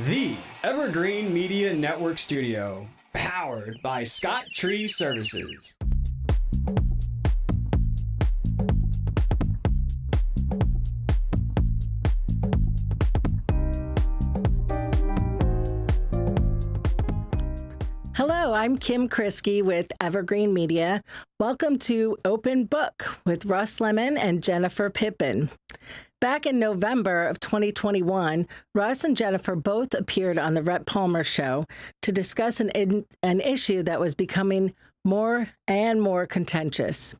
The Evergreen Media Network Studio, powered by Scott Tree Services. Hello, I'm Kim Kriske with Evergreen Media. Welcome to Open Book with Russ Lemmon and Jennifer Pippin. Back in November of 2021, Russ and Jennifer both appeared on the Rhett Palmer Show to discuss an issue that was becoming more and more contentious.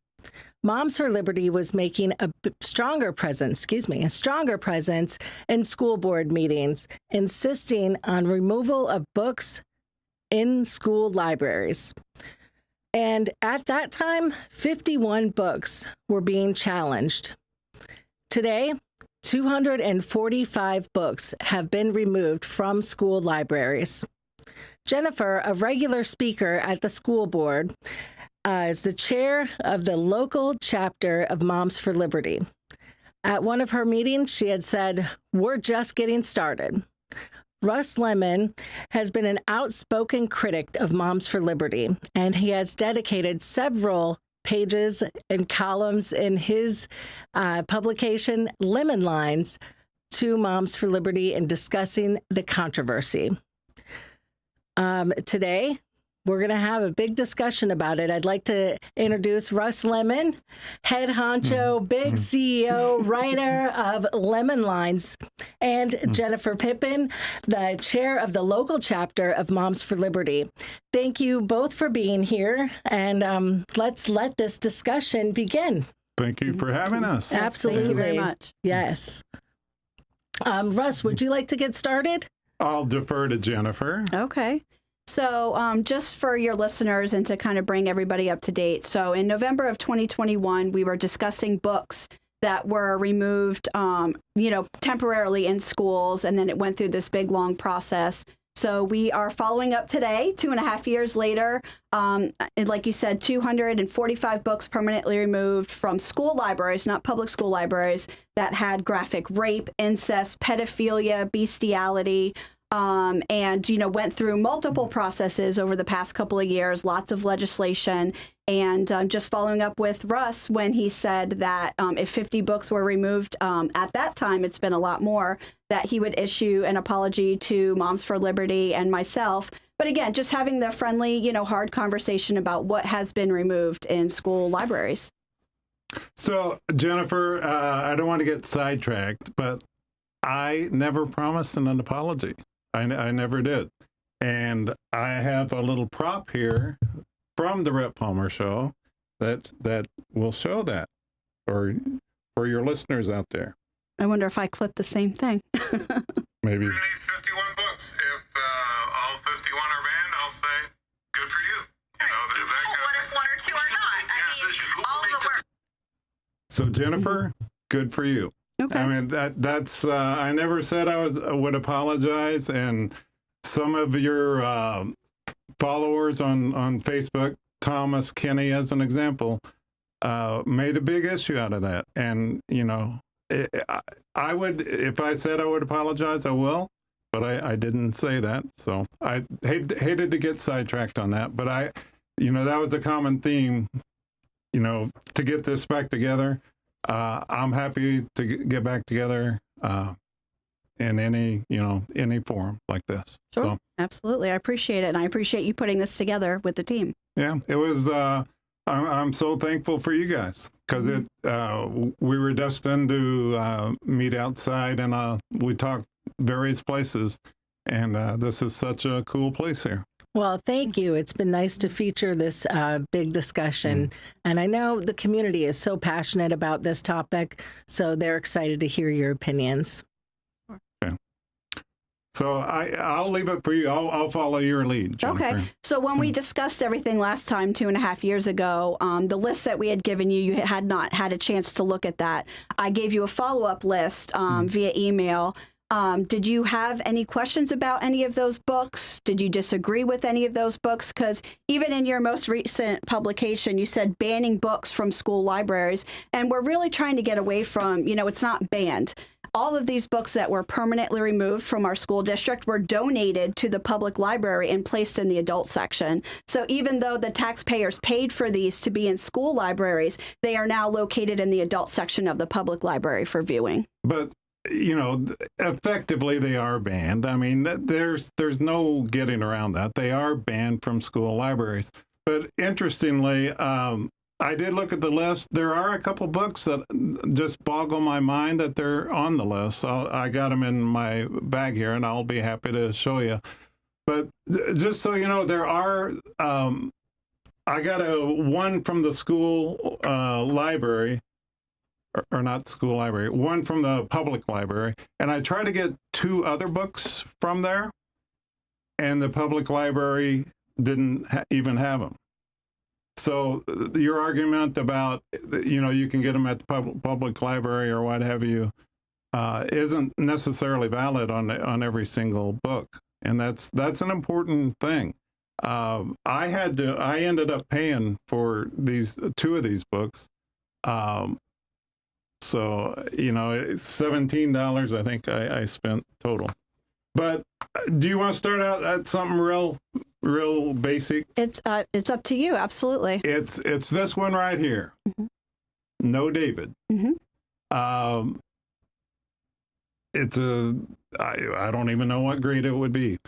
Moms for Liberty was making a stronger presence in school board meetings, insisting on removal of books in school libraries. And at that time, 51 books were being challenged. Today, 245 books have been removed from school libraries. Jennifer, a regular speaker at the school board, is the chair of the local chapter of Moms for Liberty. At one of her meetings, she had said, "We're just getting started." Russ Lemmon has been an outspoken critic of Moms for Liberty, and he has dedicated several pages and columns in his publication, Lemmon Lines, to Moms for Liberty and discussing the controversy. Today, we're going to have a big discussion about it. I'd like to introduce Russ Lemmon, head honcho, big CEO, writer of Lemmon Lines, and Jennifer Pippin, the chair of the local chapter of Moms for Liberty. Thank you both for being here, and let's let this discussion begin. Thank you for having us. Absolutely. Thank you very much. Yes. Russ, would you like to get started? I'll defer to Jennifer. Okay. So just for your listeners and to kind of bring everybody up to date. So in November of 2021, we were discussing books that were removed, temporarily in schools. And then it went through this big, long process. So we are following up today, 2.5 years later. And like you said, 245 books permanently removed from school libraries, not public school libraries, that had graphic rape, incest, pedophilia, bestiality, and went through multiple processes over the past couple of years, lots of legislation, and just following up with Russ when he said that if 50 books were removed at that time, it's been a lot more, that he would issue an apology to Moms for Liberty and myself. But again, just having the friendly, hard conversation about what has been removed in school libraries. So, Jennifer, I don't want to get sidetracked, but I never promised an apology. I never did. And I have a little prop here from the Rhett Palmer Show that will show that for your listeners out there. I wonder if I clip the same thing. Maybe. These 51 books. If all 51 are banned, I'll say, good for you. What if one or two are not? I mean, all the work. So, Jennifer, good for you. Okay. I mean, that's I never said I would apologize, and some of your followers on Facebook, Thomas Kenny as an example, made a big issue out of that. And I would, if I said I would apologize, I will, but I didn't say that. So I hated to get sidetracked on that, but that was a common theme, to get this back together. I'm happy to get back together in any forum like this. Sure. So, absolutely. I appreciate it. And I appreciate you putting this together with the team. Yeah, it was, I'm so thankful for you guys because we were destined to meet outside and we talked various places. And this is such a cool place here. Well, thank you. It's been nice to feature this big discussion. And I know the community is so passionate about this topic, so they're excited to hear your opinions. Okay. So I'll leave it for you. I'll follow your lead, Jennifer. Okay. So when we discussed everything last time, 2.5 years ago, the list that we had given you, you had not had a chance to look at that. I gave you a follow-up list via email. Did you have any questions about any of those books? Did you disagree with any of those books? Because even in your most recent publication, you said banning books from school libraries. And we're really trying to get away from, it's not banned. all of these books that were permanently removed from our school district were donated to the public library and placed in the adult section. So even though the taxpayers paid for these to be in school libraries, they are now located in the adult section of the public library for viewing. But effectively they are banned. I mean, there's no getting around that. They are banned from school libraries. But interestingly, I did look at the list. There are a couple books that just boggle my mind that they're on the list. I got them in my bag here, and I'll be happy to show you. But just so you know, there are, I got one from the school library, or not school library, one from the public library. And I tried to get 2 other books from there, and the public library didn't even have them. So your argument about, you can get them at the public library or what have you, isn't necessarily valid on every single book. And that's an important thing. I ended up paying for 2 of these books. So, it's $17, I think I spent total. But do you want to start out at something real basic? It's up to you. Absolutely. It's this one right here. Mm-hmm. No David. Mm-hmm. I don't even know what grade it would be.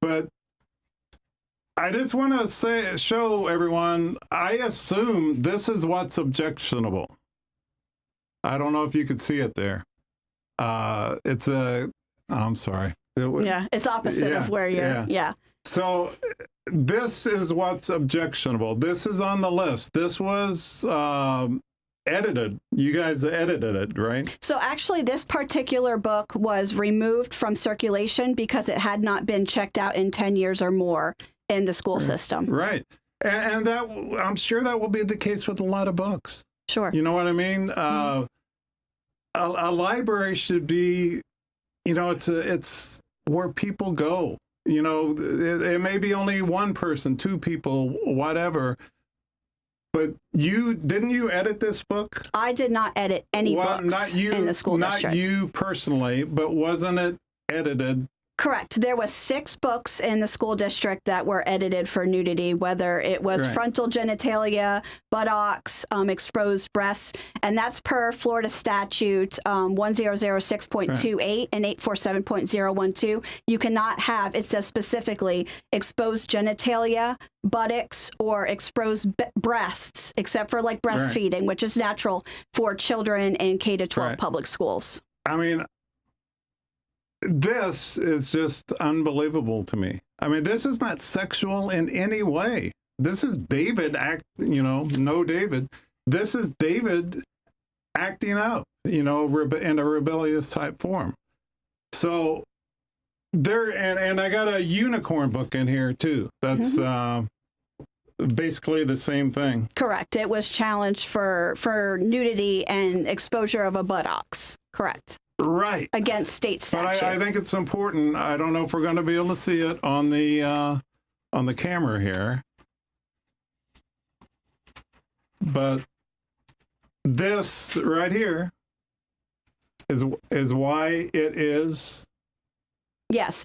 But I just want to show everyone, I assume this is what's objectionable. I don't know if you could see it there. I'm sorry. It's opposite of where you're, yeah. So this is what's objectionable. This is on the list. This was edited. You guys edited it, right? So actually, this particular book was removed from circulation because it had not been checked out in 10 years or more in the school system. Right. And that, I'm sure that will be the case with a lot of books. Sure. You know what I mean? Mm-hmm. A library should be, it's where people go. It may be only one person, 2 people, whatever. But didn't you edit this book? I did not edit any books in the school district. Not you personally, but wasn't it edited? Correct. There was 6 books in the school district that were edited for nudity, whether it was frontal genitalia, buttocks, exposed breasts, and that's per Florida statute 1006.28 and 847.012. You cannot have, it says specifically, exposed genitalia, buttocks, or exposed breasts, except for like breastfeeding, which is natural for children in K-12 public schools. I mean, this is just unbelievable to me. I mean, this is not sexual in any way. This is David no David. This is David acting out, in a rebellious type form. So and I got a unicorn book in here too. That's basically the same thing. Correct. It was challenged for nudity and exposure of a buttocks. Correct. Right. Against state statute. But I think it's important. I don't know if we're going to be able to see it on the camera here. But this right here is why it is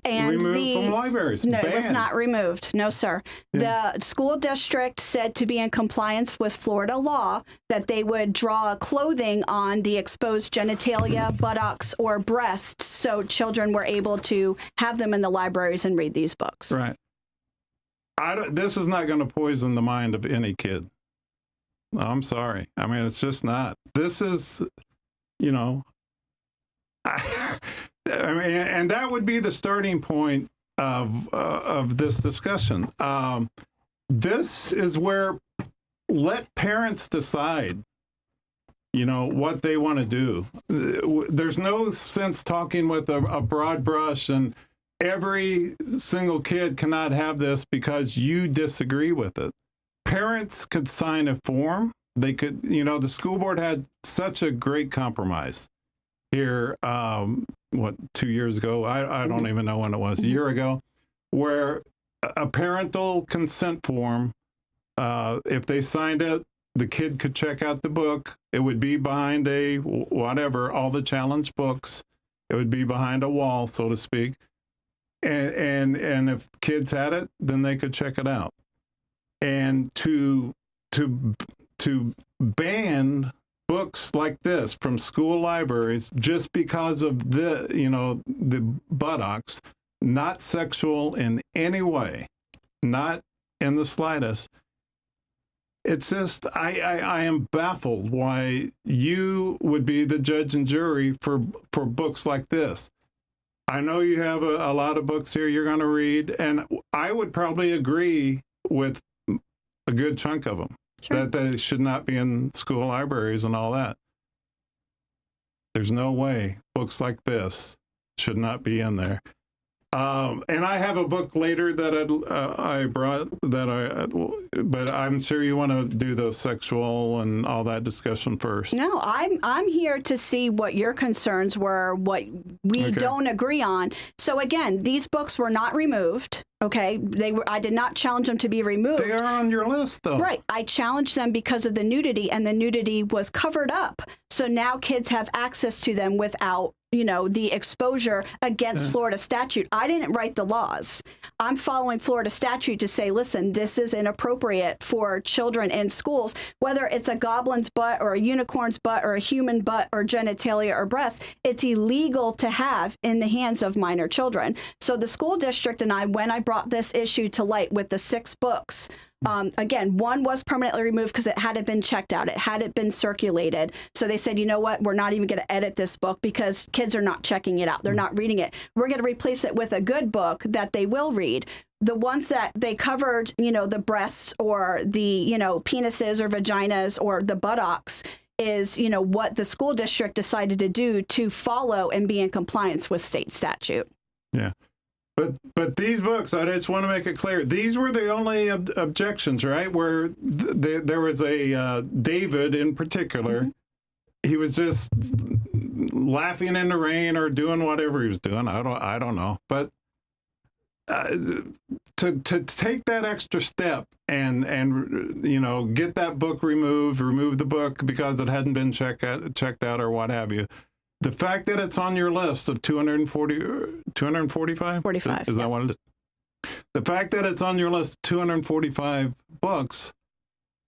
and removed from libraries. No, banned. It was not removed. No, sir. Yeah. The school district said to be in compliance with Florida law that they would draw clothing on the exposed genitalia, buttocks, or breasts so children were able to have them in the libraries and read these books. Right. This is not going to poison the mind of any kid. I'm sorry. I mean, it's just not. This is, I mean, and that would be the starting point of this discussion. This is where let parents decide, what they want to do. There's no sense talking with a broad brush and every single kid cannot have this because you disagree with it. Parents could sign a form. They could, the school board had such a great compromise here, 2 years ago? I don't even know when it was, a year ago, where a parental consent form, if they signed it, the kid could check out the book. It would be behind all the challenge books. It would be behind a wall, so to speak. And if kids had it, then they could check it out. And to ban books like this from school libraries just because of the buttocks, not sexual in any way, not in the slightest. It's just, I am baffled why you would be the judge and jury for books like this. I know you have a lot of books here you're going to read, and I would probably agree with a good chunk of them, that they should not be in school libraries and all that. There's no way books like this should not be in there. And I have a book later that I brought but I'm sure you want to do the sexual and all that discussion first. No, I'm here to see what your concerns were, what we don't agree on. So again, these books were not removed. Okay, I did not challenge them to be removed. They are on your list, though. Right. I challenged them because of the nudity, and the nudity was covered up. So now kids have access to them without, the exposure against Florida statute. I didn't write the laws. I'm following Florida statute to say, listen, this is inappropriate for children in schools, whether it's a goblin's butt or a unicorn's butt or a human butt or genitalia or breast. It's illegal to have in the hands of minor children. So the school district and I, when I brought this issue to light with the 6 books, again, one was permanently removed because it hadn't been checked out. It hadn't been circulated. So they said, you know what? We're not even going to edit this book because kids are not checking it out. They're not reading it. We're going to replace it with a good book that they will read. The ones that they covered, the breasts or the, penises or vaginas or the buttocks is, what the school district decided to do to follow and be in compliance with state statute. Yeah. But these books, I just want to make it clear, these were the only objections, right? Where there was a David in particular. He was just laughing in the rain or doing whatever he was doing. I don't know. But to take that extra step and get that book remove the book because it hadn't been checked out or what have you. The fact that it's on your list of 245? 45. Is that what it is? The fact that it's on your list of 245 books,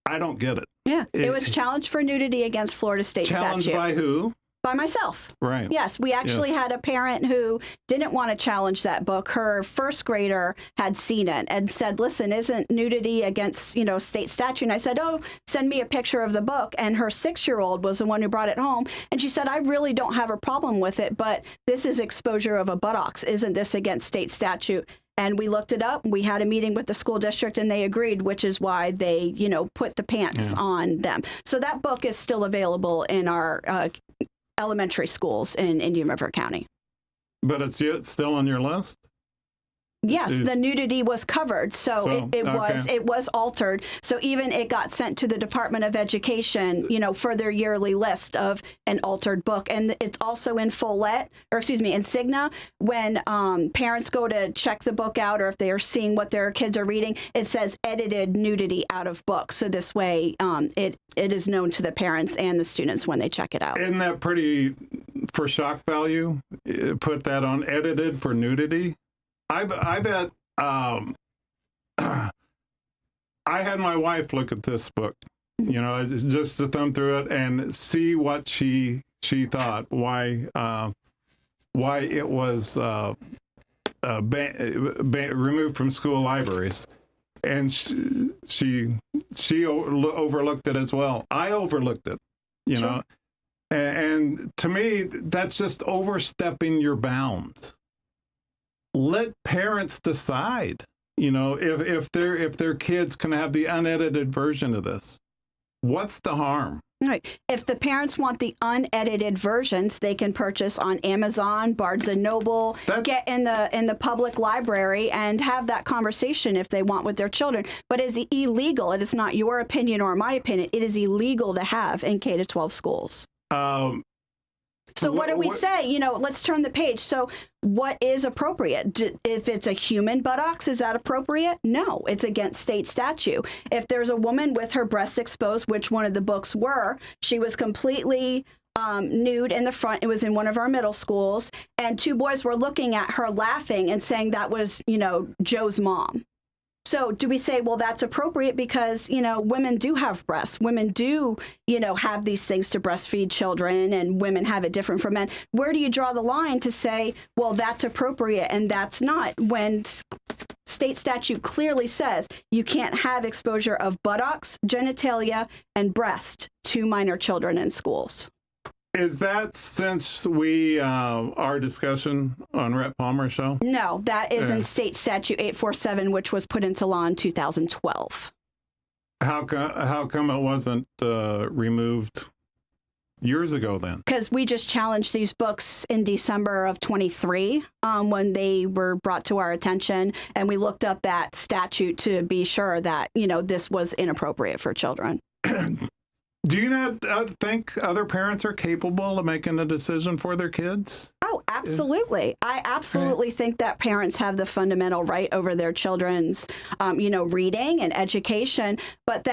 I don't get it. Yeah. It was challenged for nudity against Florida state challenged statute. By who? By myself. Right. Yes, we actually had a parent who didn't want to challenge that book. Her first grader had seen it and said, listen, isn't nudity against, state statute? And I said, oh, send me a picture of the book. And her 6-year-old was the one who brought it home. And she said, I really don't have a problem with it, but this is exposure of a buttocks. Isn't this against state statute? And we looked it up. We had a meeting with the school district and they agreed, which is why they, put the pants on them. So that book is still available in our elementary schools in Indian River County. But it's still on your list? Yes, the nudity was covered, so it was altered. So even it got sent to the Department of Education, for their yearly list of an altered book, and it's also in in Cigna. When parents go to check the book out, or if they are seeing what their kids are reading, it says edited nudity out of book. So this way, it is known to the parents and the students when they check it out. Isn't that pretty for shock value? Put that on edited for nudity. I bet I had my wife look at this book, just to thumb through it and see what she thought, why it was removed from school libraries, and she overlooked it as well. I overlooked it, know, and to me that's just overstepping your bounds. Let parents decide, if their kids can have the unedited version of this. What's the harm? Right. If the parents want the unedited versions, they can purchase on Amazon, Barnes and Noble, get in the public library and have that conversation if they want with their children. But it's illegal. It is not your opinion or my opinion. It is illegal to have in K-12 schools. So what do we say? Let's turn the page. So what is appropriate? If it's a human buttocks, is that appropriate? No, it's against state statute. If there's a woman with her breasts exposed, which one of the books were, she was completely nude in the front. It was in one of our middle schools. And 2 boys were looking at her laughing and saying that was, Joe's mom. So do we say, well, that's appropriate because, women do have breasts. Women do, have these things to breastfeed children, and women have it different from men. Where do you draw the line to say, well, that's appropriate and that's not, when state statute clearly says you can't have exposure of buttocks, genitalia, and breast to minor children in schools? Is that since our discussion on Rhett Palmer Show? No, that is in state statute 847, which was put into law in 2012. How come it wasn't removed years ago then? Because we just challenged these books in December of 23 when they were brought to our attention, and we looked up that statute to be sure that, this was inappropriate for children. Do you not think other parents are capable of making a decision for their kids? Oh, absolutely. I absolutely think that parents have the fundamental right over their children's, reading and education, but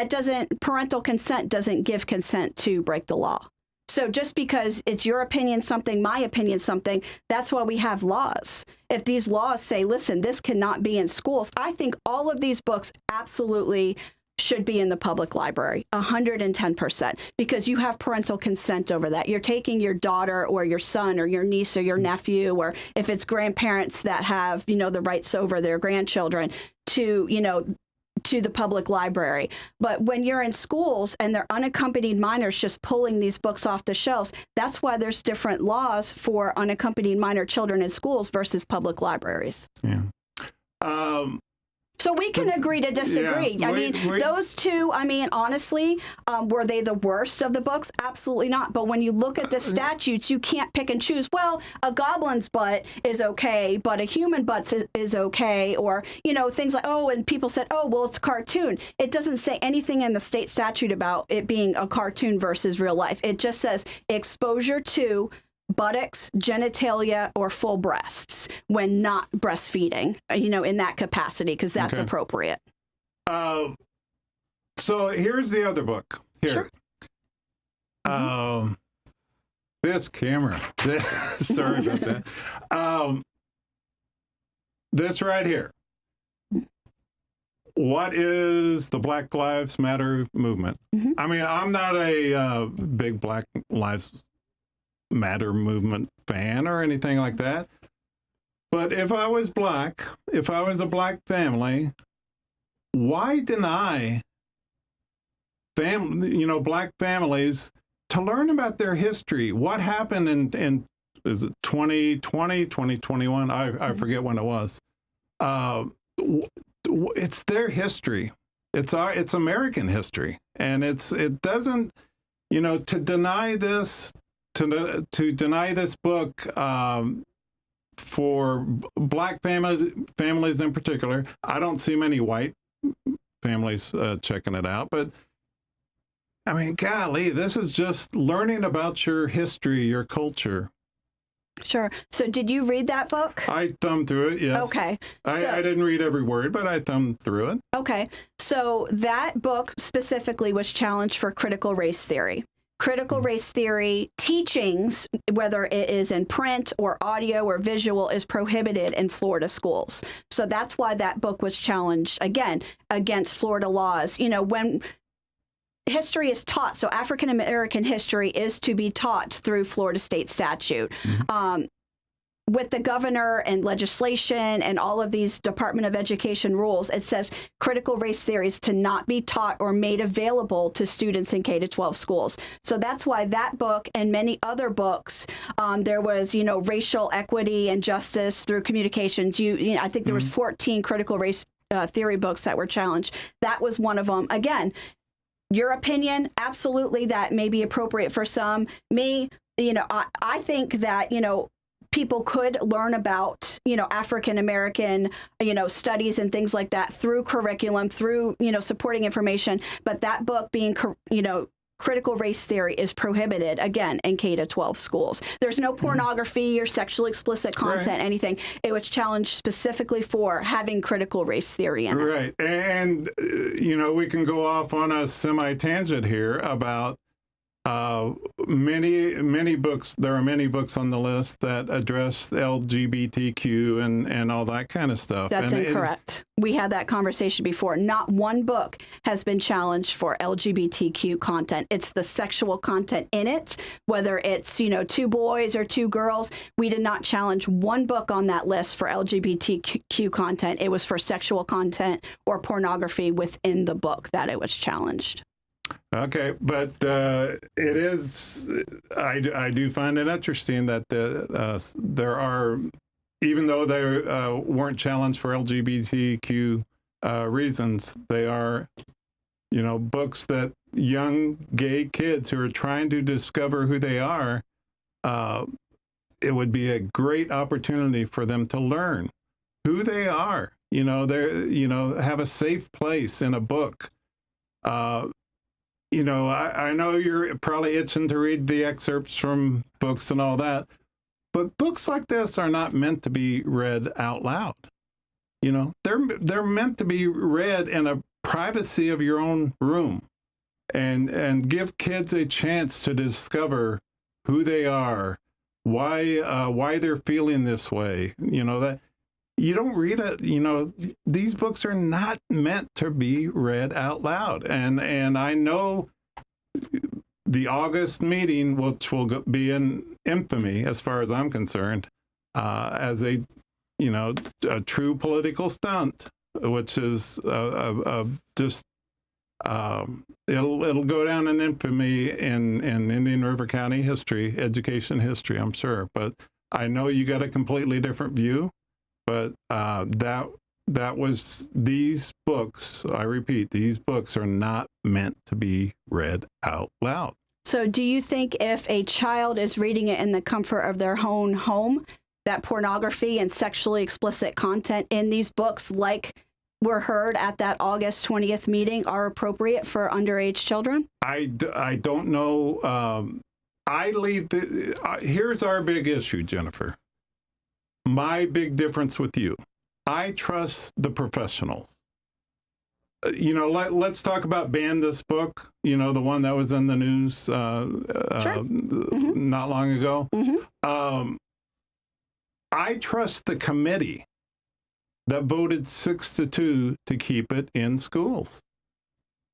parental consent doesn't give consent to break the law. So just because it's your opinion something, my opinion something, that's why we have laws. If these laws say, listen, this cannot be in schools, I think all of these books absolutely should be in the public library, 110%, because you have parental consent over that. You're taking your daughter or your son or your niece or your nephew, or if it's grandparents that have, the rights over their grandchildren to the public library. But when you're in schools and they're unaccompanied minors just pulling these books off the shelves, that's why there's different laws for unaccompanied minor children in schools versus public libraries. Yeah. So we can agree to disagree. Yeah, those 2, honestly, were they the worst of the books? Absolutely not. But when you look at the statutes, you can't pick and choose. Well, a goblin's butt is okay, but a human butt is okay. Or, things like, and people said, well, it's a cartoon. It doesn't say anything in the state statute about it being a cartoon versus real life. It just says exposure to buttocks, genitalia, or full breasts when not breastfeeding, in that capacity, because that's appropriate. So here's the other book. Here. Sure. This camera. Sorry about that. This right here. What is the Black Lives Matter movement? I'm not a big Black Lives Matter movement fan or anything like that. But if I was black, if I was a black family, why deny black families to learn about their history? What happened in is it 2020, 2021? I forget when it was. It's their history. It's American history. And it doesn't, to deny this, to deny this book for black families in particular. I don't see many white families checking it out, but golly, this is just learning about your history, your culture. Sure. So did you read that book? I thumbed through it, yes. Okay. I didn't read every word, but I thumbed through it. Okay. So that book specifically was challenged for critical race theory. Critical race theory teachings, whether it is in print or audio or visual, is prohibited in Florida schools. So that's why that book was challenged, again, against Florida laws. When history is taught, so African American history is to be taught through Florida state statute. With the governor and legislation and all of these Department of Education rules, it says critical race theories to not be taught or made available to students in K-12 schools. So that's why that book and many other books, there was, racial equity and justice through communications. I think there was 14 critical race theory books that were challenged. That was one of them. Again, your opinion, absolutely, that may be appropriate for some. Me, I think that, people could learn about, African American, studies and things like that through curriculum, through, supporting information. But that book being, critical race theory is prohibited, again, in K-12 schools. There's no pornography or sexually explicit content, anything. It was challenged specifically for having critical race theory in it. Right. And, we can go off on a semi-tangent here about many books. There are many books on the list that address LGBTQ and all that kind of stuff. That's and incorrect. We had that conversation before. Not one book has been challenged for LGBTQ content. It's the sexual content in it, whether it's, two boys or two girls. We did not challenge one book on that list for LGBTQ content. It was for sexual content or pornography within the book that it was challenged. Okay, but it is. I do find it interesting that there are, even though they weren't challenged for LGBTQ reasons, they are, books that young gay kids who are trying to discover who they are. It would be a great opportunity for them to learn who they are. Have a safe place in a book. I know you're probably itching to read the excerpts from books and all that, but books like this are not meant to be read out loud. They're meant to be read in a privacy of your own room, and give kids a chance to discover who they are, why they're feeling this way. That you don't read it. These books are not meant to be read out loud. And I know the August meeting, which will be in infamy as far as I'm concerned, as a true political stunt, which is just it'll go down in infamy in Indian River County history, education history, I'm sure. But I know you got a completely different view. But that was, these books, I repeat, these books are not meant to be read out loud. So do you think if a child is reading it in the comfort of their own home, that pornography and sexually explicit content in these books, like were heard at that August 20th meeting, are appropriate for underage children? I don't know. Here's our big issue, Jennifer. My big difference with you, I trust the professionals. Let's talk about Ban This Book, the one that was in the news Sure. Not long ago. Mm-hmm. I trust the committee that voted 6-2 to keep it in schools.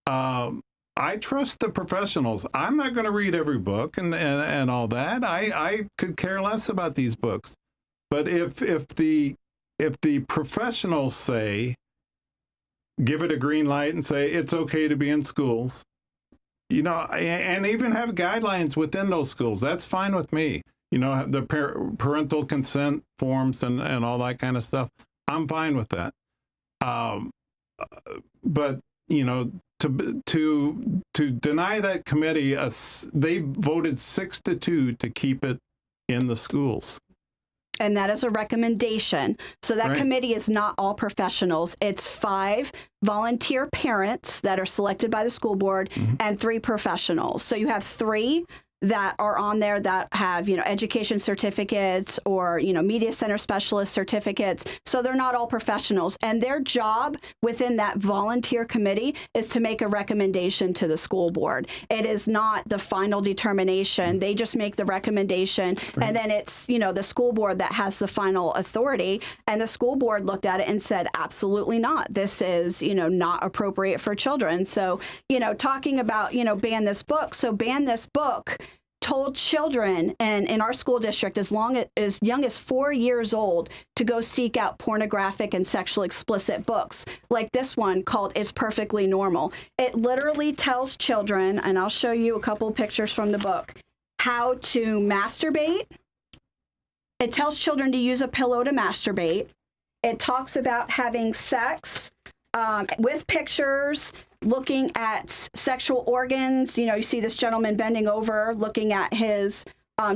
I trust the professionals. I'm not going to read every book and all that. I could care less about these books. But if the professionals say, give it a green light and say it's okay to be in schools, and even have guidelines within those schools, that's fine with me. The parental consent forms and all that kind of stuff, I'm fine with that. But to deny that committee, they voted 6-2 to keep it in the schools. And that is a recommendation. So that committee is not all professionals. It's 5 volunteer parents that are selected by the school board and 3 professionals. So you have 3 that are on there that have, education certificates or, media center specialist certificates. So they're not all professionals. And their job within that volunteer committee is to make a recommendation to the school board. It is not the final determination. They just make the recommendation. And then it's, the school board that has the final authority. And the school board looked at it and said, absolutely not. This is, not appropriate for children. So, talking about, ban this book. So Ban This Book told children and in our school district as young as 4 years old to go seek out pornographic and sexually explicit books like this one called It's Perfectly Normal. It literally tells children, and I'll show you a couple pictures from the book, how to masturbate. It tells children to use a pillow to masturbate. It talks about having sex with pictures, looking at sexual organs. You see this gentleman bending over, looking at his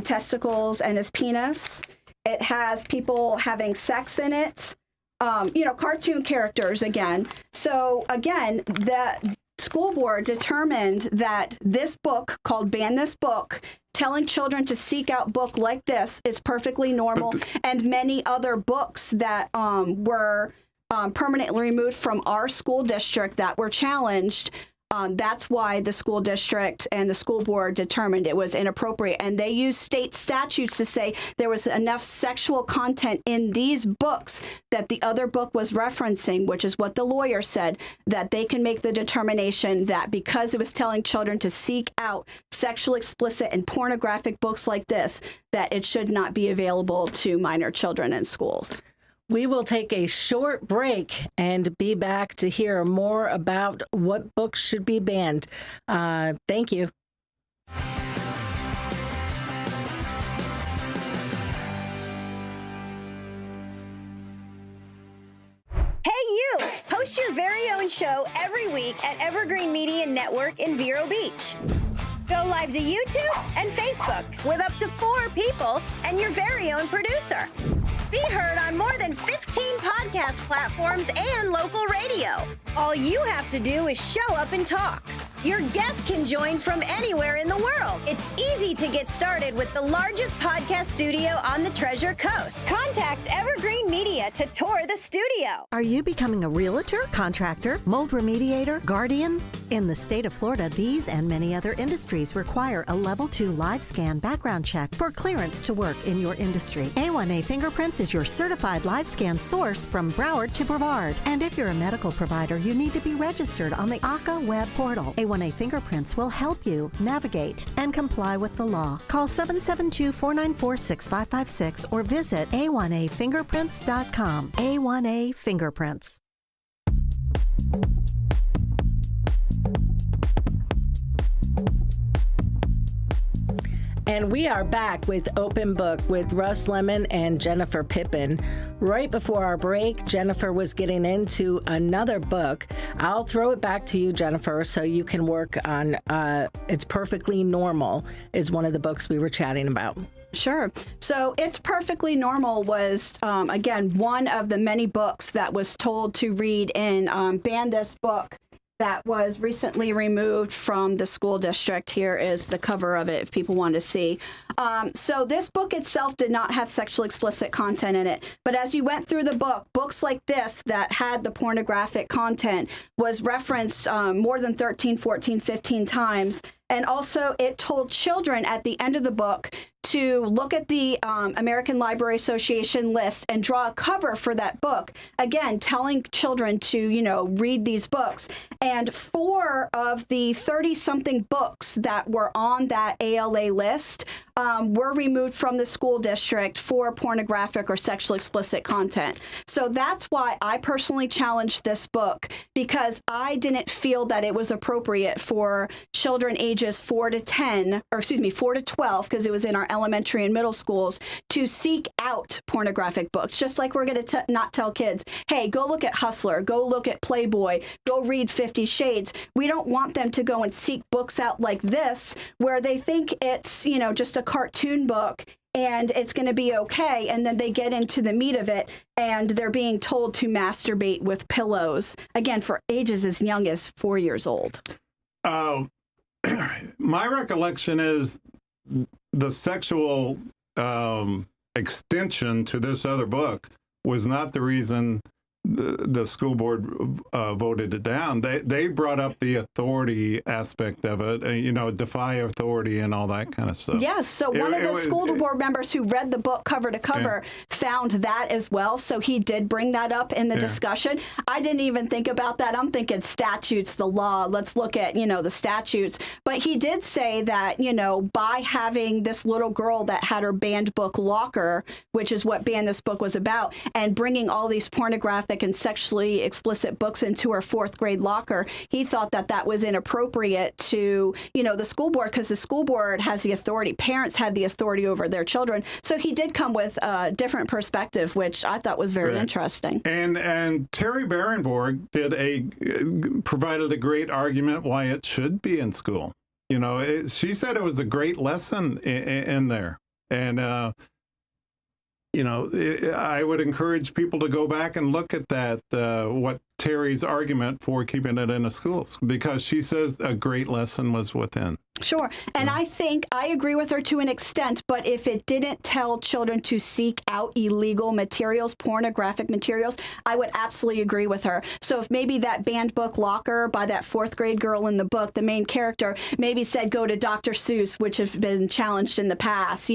testicles and his penis. It has people having sex in it. Cartoon characters again. So again, the school board determined that this book called Ban This Book, telling children to seek out book like this, is perfectly normal, and many other books that were permanently removed from our school district that were challenged That's why the school district and the school board determined it was inappropriate. And they used state statutes to say there was enough sexual content in these books that the other book was referencing, which is what the lawyer said, that they can make the determination that because it was telling children to seek out sexual, explicit, and pornographic books like this, that it should not be available to minor children in schools. We will take a short break and be back to hear more about what books should be banned. Thank you. Hey, you! Host your very own show every week at Evergreen Media Network in Vero Beach. Go live to YouTube and Facebook with up to 4 people and your very own producer. Be heard on more than 15 podcast platforms and local radio. All you have to do is show up and talk. Your guests can join from anywhere in the world. It's easy to get started with the largest podcast studio on the Treasure Coast. Contact Evergreen Media to tour the studio. Are you becoming a realtor, contractor, mold remediator, guardian? In the state of Florida, these and many other industries require a Level 2 live scan background check for clearance to work in your industry. A1A Fingerprints is your certified live scan source from Broward to Brevard. And if you're a medical provider, you need to be registered on the ACA web portal. A1A Fingerprints will help you navigate and comply with the law. Call 772-494-6556 or visit A1AFingerprints.com. A1A Fingerprints. And we are back with Open Book with Russ Lemmon and Jennifer Pippin. Right before our break, Jennifer was getting into another book. I'll throw it back to you, Jennifer, so you can work on It's Perfectly Normal is one of the books we were chatting about. Sure. So It's Perfectly Normal was, again, one of the many books that was told to read in Ban This Book that was recently removed from the school district. Here is the cover of it if people want to see. So this book itself did not have sexually explicit content in it. But as you went through the book, books like this that had the pornographic content was referenced more than 13, 14, 15 times. And also it told children at the end of the book to look at the American Library Association list and draw a cover for that book. Again, telling children to, read these books. And 4 of the 30-something books that were on that ALA list were removed from the school district for pornographic or sexually explicit content. So that's why I personally challenged this book, because I didn't feel that it was appropriate for children ages 4 to 12, because it was in our elementary and middle schools, to seek out pornographic books. Just like we're going to not tell kids, hey, go look at Hustler, go look at Playboy, go read 50 Shades. We don't want them to go and seek books out like this, where they think it's, just a cartoon book and it's going to be okay. And then they get into the meat of it and they're being told to masturbate with pillows, again, for ages as young as 4 years old. My recollection is the sexual extension to this other book was not the reason the school board voted it down. They brought up the authority aspect of it, defy authority and all that kind of stuff. Yes, so one of the school board members who read the book cover to cover found that as well, so he did bring that up in the discussion. I didn't even think about that. I'm thinking statutes, the law, let's look at, the statutes. But he did say that, by having this little girl that had her banned book locker, which is what Ban This Book was about, and bringing all these pornographic and sexually explicit books into her 4th grade locker, he thought that that was inappropriate to, the school board, because the school board has the authority. Parents have the authority over their children. So he did come with a different perspective, which I thought was very interesting. And Terry Berenborg provided a great argument why it should be in school. She said it was a great lesson in there. And, I would encourage people to go back and look at that, what Terry's argument for keeping it in the schools, because she says a great lesson was within. Sure. And I think I agree with her to an extent, but if it didn't tell children to seek out illegal materials, pornographic materials, I would absolutely agree with her. So if maybe that banned book Locker by that 4th grade girl in the book, the main character, maybe said go to Dr. Seuss, which have been challenged in the past,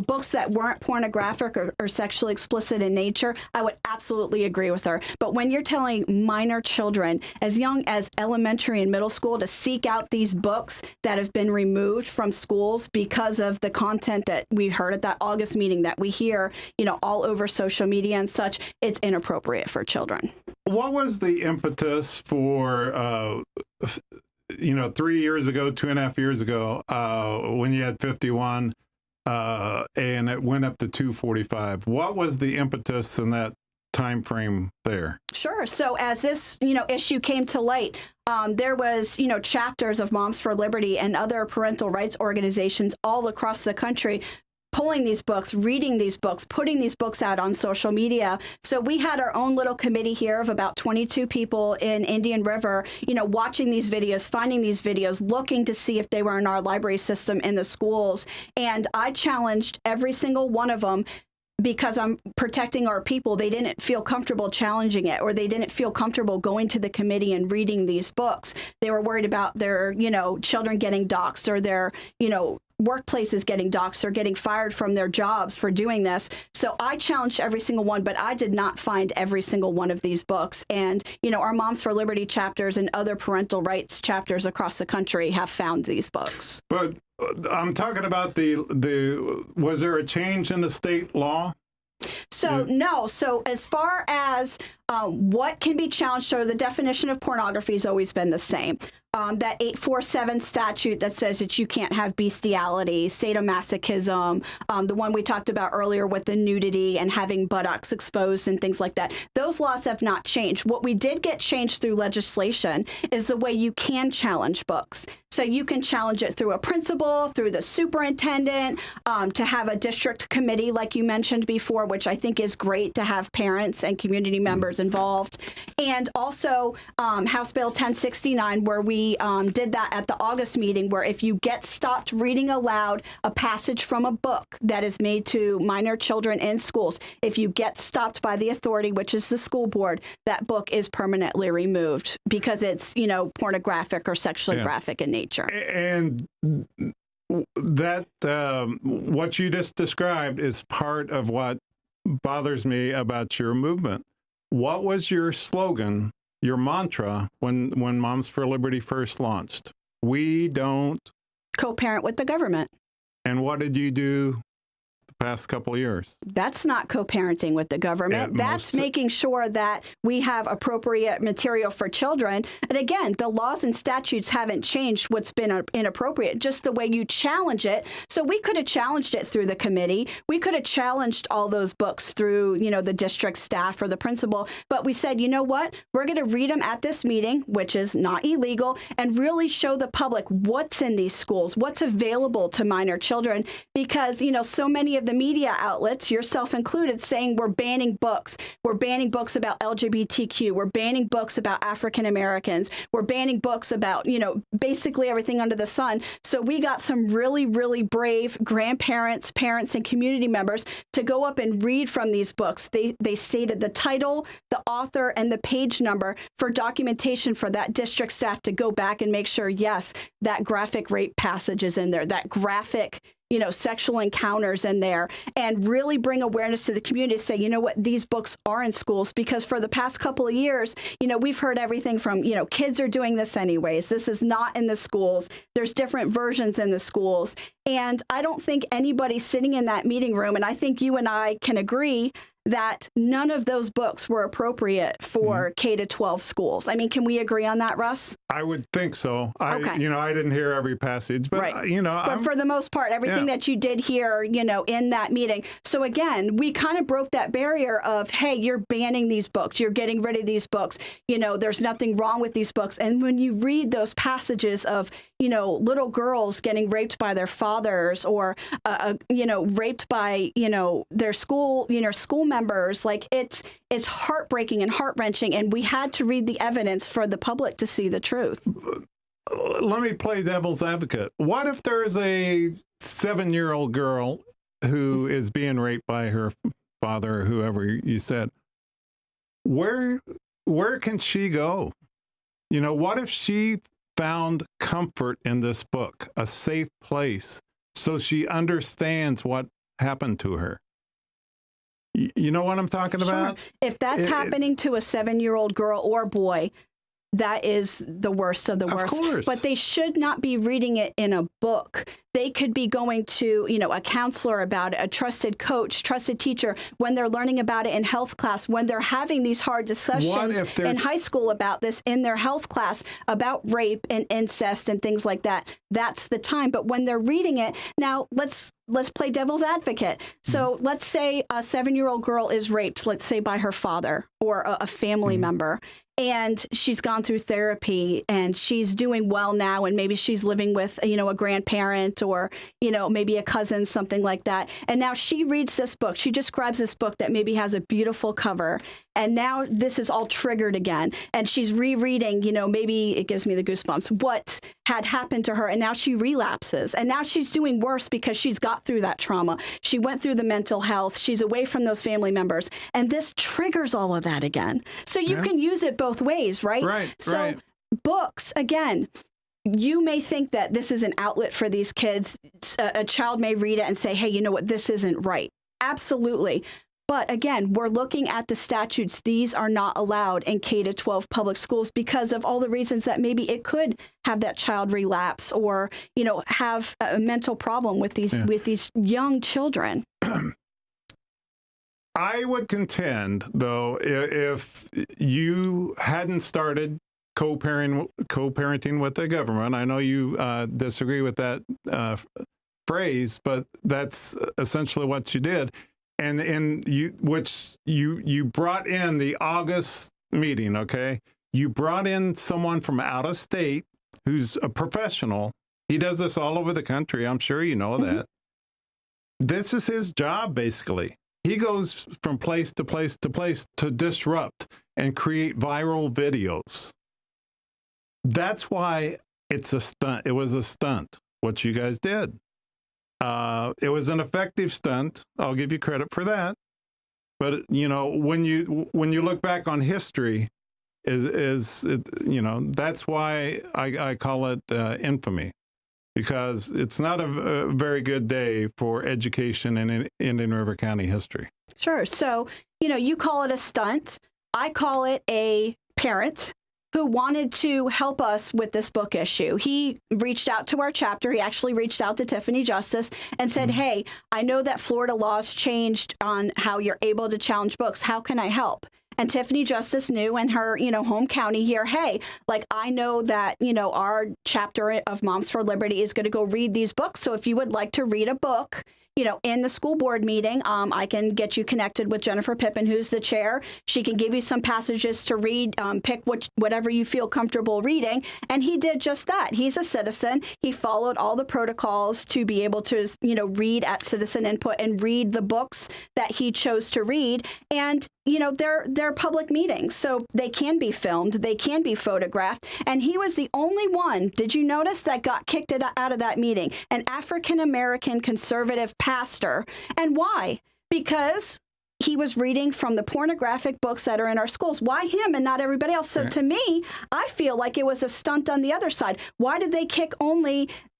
books that weren't pornographic or sexually explicit in nature, I would absolutely agree with her. But when you're telling minor children as young as elementary and middle school to seek out these books that have been removed from schools because of the content that we heard at that August meeting that we hear, all over social media and such, it's inappropriate for children. What was the impetus for, 3 years ago, 2.5 years ago, when you had 51 and it went up to 245? What was the impetus in that time frame there? Sure. So as this, issue came to light, there was, chapters of Moms for Liberty and other parental rights organizations all across the country pulling these books, reading these books, putting these books out on social media. So we had our own little committee here of about 22 people in Indian River, watching these videos, finding these videos, looking to see if they were in our library system in the schools. And I challenged every single one of them, because I'm protecting our people. They didn't feel comfortable challenging it, or they didn't feel comfortable going to the committee and reading these books. They were worried about their, children getting doxxed, or their, workplaces getting doxxed or getting fired from their jobs for doing this. So I challenged every single one, but I did not find every single one of these books. And, our Moms for Liberty chapters and other parental rights chapters across the country have found these books. But I'm talking about was there a change in the state law? So no. So as far as what can be challenged, so the definition of pornography has always been the same. That 847 statute that says that you can't have bestiality, sadomasochism, the one we talked about earlier with the nudity and having buttocks exposed and things like that. Those laws have not changed. What we did get changed through legislation is the way you can challenge books. So you can challenge it through a principal, through the superintendent, to have a district committee like you mentioned before, which I think is great to have parents and community members involved. And also House Bill 1069, where we did that at the August meeting, where if you get stopped reading aloud a passage from a book that is made to minor children in schools, if you get stopped by the authority, which is the school board, that book is permanently removed because it's, pornographic or sexually graphic in nature. And that what you just described is part of what bothers me about your movement. What was your slogan, your mantra, when Moms for Liberty first launched? We don't co-parent with the government. And what did you do the past couple of years? That's not co-parenting with the government. That's making sure that we have appropriate material for children. And again, the laws and statutes haven't changed what's been inappropriate, just the way you challenge it. So we could have challenged it through the committee. We could have challenged all those books through, the district staff or the principal. But we said, you know what? We're going to read them at this meeting, which is not illegal, and really show the public what's in these schools, what's available to minor children. Because, so many of the media outlets, yourself included, saying we're banning books. We're banning books about LGBTQ. We're banning books about African Americans. We're banning books about, basically everything under the sun. So we got some really, really brave grandparents, parents, and community members to go up and read from these books. They stated the title, the author, and the page number for documentation for that district staff to go back and make sure, yes, that graphic rape passage is in there, that graphic sexual encounters in there, and really bring awareness to the community to say, you know what, these books are in schools. Because for the past couple of years, we've heard everything from, kids are doing this anyways. This is not in the schools. There's different versions in the schools. And I don't think anybody sitting in that meeting room, and I think you and I can agree, that none of those books were appropriate for K-12 schools. I mean, can we agree on that, Russ? I would think so. Okay. I didn't hear every passage, but, right. But for the most part, everything that you did hear, in that meeting. So again, we kind of broke that barrier of, hey, you're banning these books. You're getting rid of these books. There's nothing wrong with these books. And when you read those passages of, little girls getting raped by their fathers, or, raped by, their school members, like it's is heartbreaking and heart-wrenching, and we had to read the evidence for the public to see the truth. Let me play devil's advocate. What if there's a 7-year-old girl who is being raped by her father or whoever you said? Where can she go? You know, what if she found comfort in this book, a safe place, so she understands what happened to her? You know what I'm talking about? Sure. If that's happening to a 7-year-old girl or boy, that is the worst of the worst. Of course. But they should not be reading it in a book. They could be going to, a counselor about it, a trusted coach, trusted teacher, when they're learning about it in health class, when they're having these hard discussions in high school about this in their health class, about rape and incest and things like that. That's the time. But when they're reading it, now let's play devil's advocate. So let's say a 7-year-old girl is raped, let's say by her father or a family member. And she's gone through therapy and she's doing well now. And maybe she's living with, a grandparent or, maybe a cousin, something like that. And now she reads this book. She just grabs this book that maybe has a beautiful cover. And now this is all triggered again. And she's rereading, maybe it gives me the goosebumps, what had happened to her. And now she relapses. And now she's doing worse because she's got through that trauma. She went through the mental health. She's away from those family members. And this triggers all of that again. So you can use it both ways, right? Right. So books, again, you may think that this is an outlet for these kids. A child may read it and say, hey, you know what, this isn't right. Absolutely. But again, we're looking at the statutes. These are not allowed in K-12 public schools because of all the reasons that maybe it could have that child relapse or, have a mental problem with these young children. I would contend, though, if you hadn't started co-parenting with the government, I know you disagree with that phrase, but that's essentially what you did. And you brought in the August meeting, okay? You brought in someone from out of state who's a professional. He does this all over the country. I'm sure you know that. This is his job, basically. He goes from place to place to place to disrupt and create viral videos. That's why it's a stunt. It was a stunt, what you guys did. It was an effective stunt. I'll give you credit for that. But, when you look back on history, that's why I call it infamy. Because it's not a very good day for education in Indian River County history. Sure. So, you call it a stunt. I call it a parent who wanted to help us with this book issue. He reached out to our chapter. He actually reached out to Tiffany Justice and said, hey, I know that Florida laws changed on how you're able to challenge books. How can I help? And Tiffany Justice knew in her, home county here, hey, I know that, our chapter of Moms for Liberty is going to go read these books. So if you would like to read a book, in the school board meeting, I can get you connected with Jennifer Pippin, who's the chair. She can give you some passages to read, pick whatever you feel comfortable reading. And he did just that. He's a citizen. He followed all the protocols to be able to, read at citizen input and read the books that he chose to read. And they're public meetings, so they can be filmed, they can be photographed, and he was the only one, did you notice, that got kicked out of that meeting? An African-American conservative pastor. And why? Because he was reading from the pornographic books that are in our schools. Why him and not everybody else? So to me, I feel like it was a stunt on the other side. Why did they kick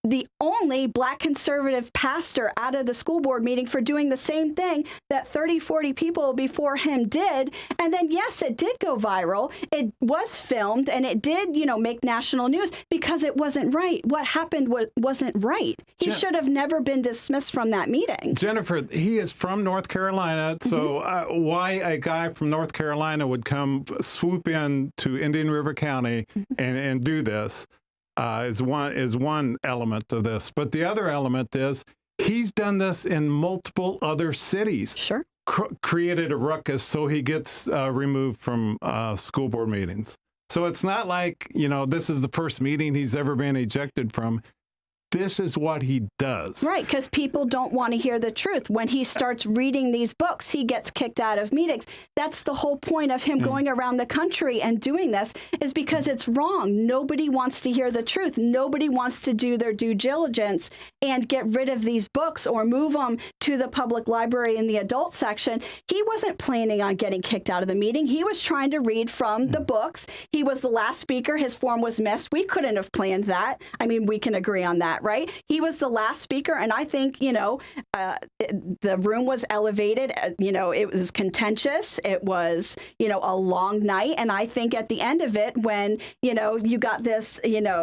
the only Black conservative pastor out of the school board meeting for doing the same thing that 30, 40 people before him did? And then, yes, it did go viral. It was filmed and it did, make national news because it wasn't right. What happened wasn't right. He should have never been dismissed from that meeting. Jennifer, he is from North Carolina. So why a guy from North Carolina would come swoop in to Indian River County and do this is one element of this. But the other element is he's done this in multiple other cities. Sure. Created a ruckus so he gets removed from school board meetings. So it's not like, this is the first meeting he's ever been ejected from. this is what he does. Right, because people don't want to hear the truth. When he starts reading these books, he gets kicked out of meetings. That's the whole point of him going around the country and doing this, is because it's wrong. Nobody wants to hear the truth. Nobody wants to do their due diligence and get rid of these books or move them to the public library in the adult section. He wasn't planning on getting kicked out of the meeting. He was trying to read from the books. He was the last speaker. His form was missed. We couldn't have planned that. I mean, we can agree on that, right? He was the last speaker, and I think, the room was elevated. It was contentious. It was, a long night, and I think at the end of it, when, you got this,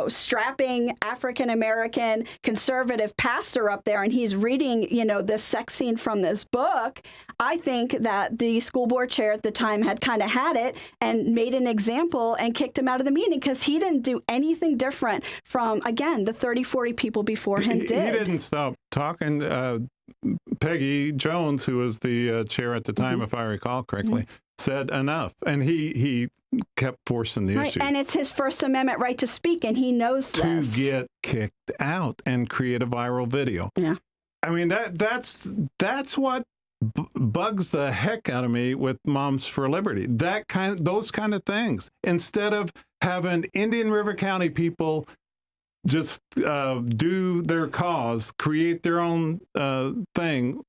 strapping African-American conservative pastor up there, and he's reading, this sex scene from this book, I think that the school board chair at the time had kind of had it and made an example and kicked him out of the meeting, because he didn't do anything different from, again, the 30, 40 people before him did. He didn't stop talking. Peggy Jones, who was the chair at the time, if I recall correctly, said enough. And he kept forcing the issue. And it's his First Amendment right to speak, and he knows this. To get kicked out and create a viral video. Yeah. I mean, that's what bugs the heck out of me with Moms for Liberty. Those kind of things. Instead of having Indian River County people just do their cause, create their own thing,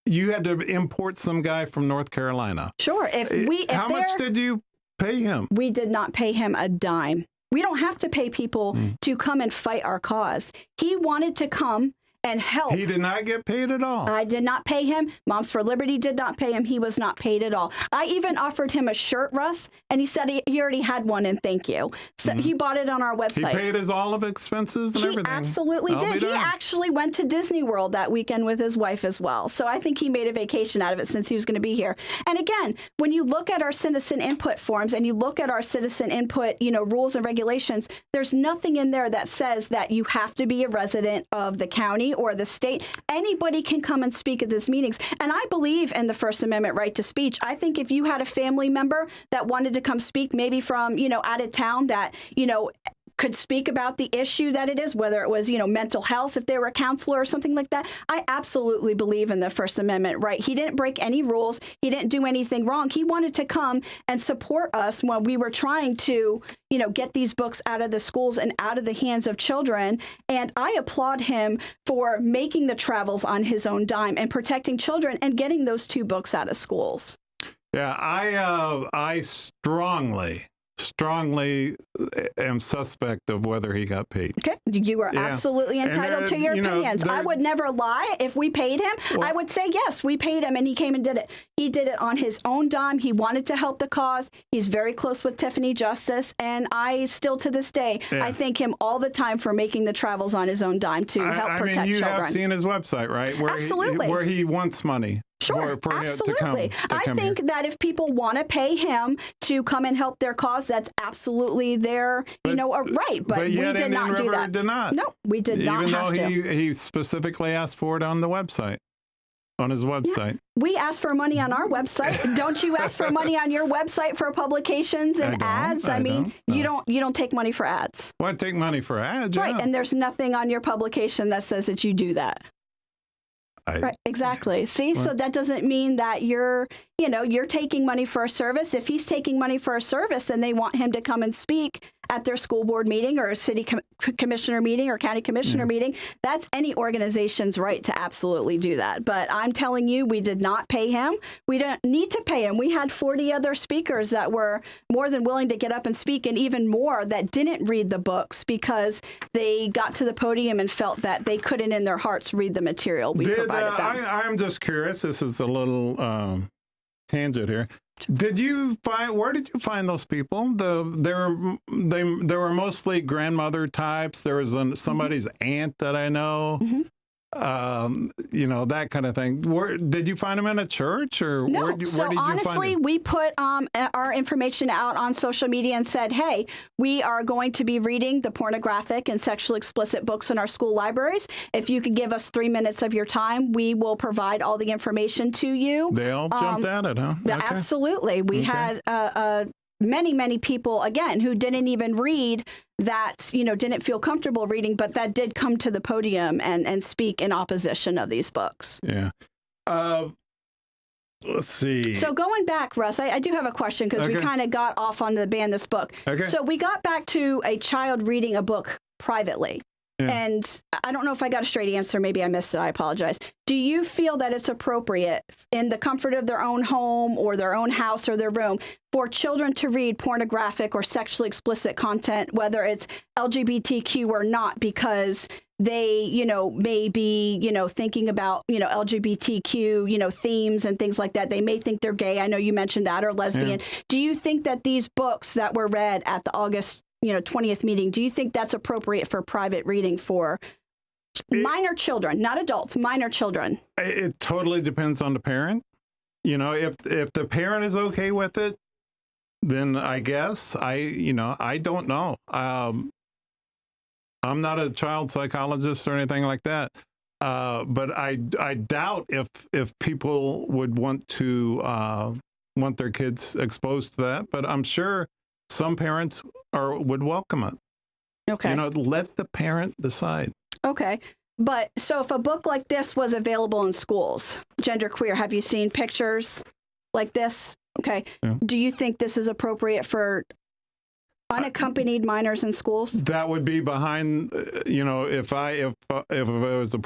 you had to import some guy from North Carolina. Sure. How much did you pay him? We did not pay him a dime. We don't have to pay people to come and fight our cause. He wanted to come and help. He did not get paid at all. I did not pay him. Moms for Liberty did not pay him. He was not paid at all. I even offered him a shirt, Russ, and he said he already had one, and thank you. So he bought it on our website. He paid his all of expenses and everything. He absolutely did. He actually went to Disney World that weekend with his wife as well. So I think he made a vacation out of it since he was going to be here. And again, when you look at our citizen input forms and you look at our citizen input, rules and regulations, there's nothing in there that says that you have to be a resident of the county or the state. Anybody can come and speak at these meetings. And I believe in the First Amendment right to speech. I think if you had a family member that wanted to come speak, maybe from, out of town, that, could speak about the issue that it is, whether it was, mental health, if they were a counselor or something like that. I absolutely believe in the First Amendment right. He didn't break any rules. He didn't do anything wrong. He wanted to come and support us when we were trying to, get these books out of the schools and out of the hands of children. And I applaud him for making the travels on his own dime and protecting children and getting those 2 books out of schools. Yeah, I strongly am suspect of whether he got paid. Okay, you are absolutely entitled to your opinions. I would never lie. If we paid him, I would say, yes, we paid him, and he came and did it. He did it on his own dime. He wanted to help the cause. He's very close with Tiffany Justice, and I still, to this day, I thank him all the time for making the travels on his own dime to help protect children. You have seen his website, right? Absolutely. Where he wants money. Sure, for absolutely. Him to come I think here. that if people want to pay him to come and help their cause, that's absolutely their, right. But we did not do that. Did not. No, we did not have to. Even though he specifically asked for it on the website, on his website. Yeah. We ask for money on our website. Don't you ask for money on your website for publications and ads? I mean, you don't take money for ads. Well, I take money for ads, right? And there's nothing on your publication that says that you do that. Right, exactly. See, so that doesn't mean that you're taking money for a service. If he's taking money for a service and they want him to come and speak at their school board meeting or a city commissioner meeting or county commissioner meeting, that's any organization's right to absolutely do that. But I'm telling you, we did not pay him. We don't need to pay him. We had 40 other speakers that were more than willing to get up and speak, and even more that didn't read the books because they got to the podium and felt that they couldn't in their hearts read the material we provided them. I'm just curious. This is a little tangent here. Where did you find those people? They were mostly grandmother types. There was somebody's aunt that I know. That kind of thing. Did you find them in a church or no? where did you find honestly, we put our information out on social media and said, hey, we are going to be reading the pornographic and sexually explicit books in our school libraries. If you could give us 3 minutes of your time, we will provide all the information to you. They all jumped at it, huh? Okay. Absolutely. We had many, many people, again, who didn't even read that, didn't feel comfortable reading, but that did come to the podium and speak in opposition of these books. Yeah. Let's see. So going back, Russ, I do have a question because we kind of got off on the ban this book. Okay. So we got back to a child reading a book privately. Yeah. And I don't know if I got a straight answer. Maybe I missed it. I apologize. Do you feel that it's appropriate in the comfort of their own home or their own house or their room for children to read pornographic or sexually explicit content, whether it's LGBTQ or not, because they, may be, thinking about, LGBTQ, themes and things like that. They may think they're gay. I know you mentioned that, or lesbian. Yeah. Do you think that these books that were read at the August 20th meeting, do you think that's appropriate for private reading for minor children, not adults, minor children? It totally depends on the parent. If the parent is okay with it, then I guess I don't know. I'm not a child psychologist or anything like that. But I doubt if people would want their kids exposed to that, but I'm sure some parents would welcome it. Okay. Let the parent decide. Okay. But so if a book like this was available in schools, genderqueer, have you seen pictures like this? Okay. Yeah. Do you think this is appropriate for unaccompanied minors in schools? That would be behind, if it was a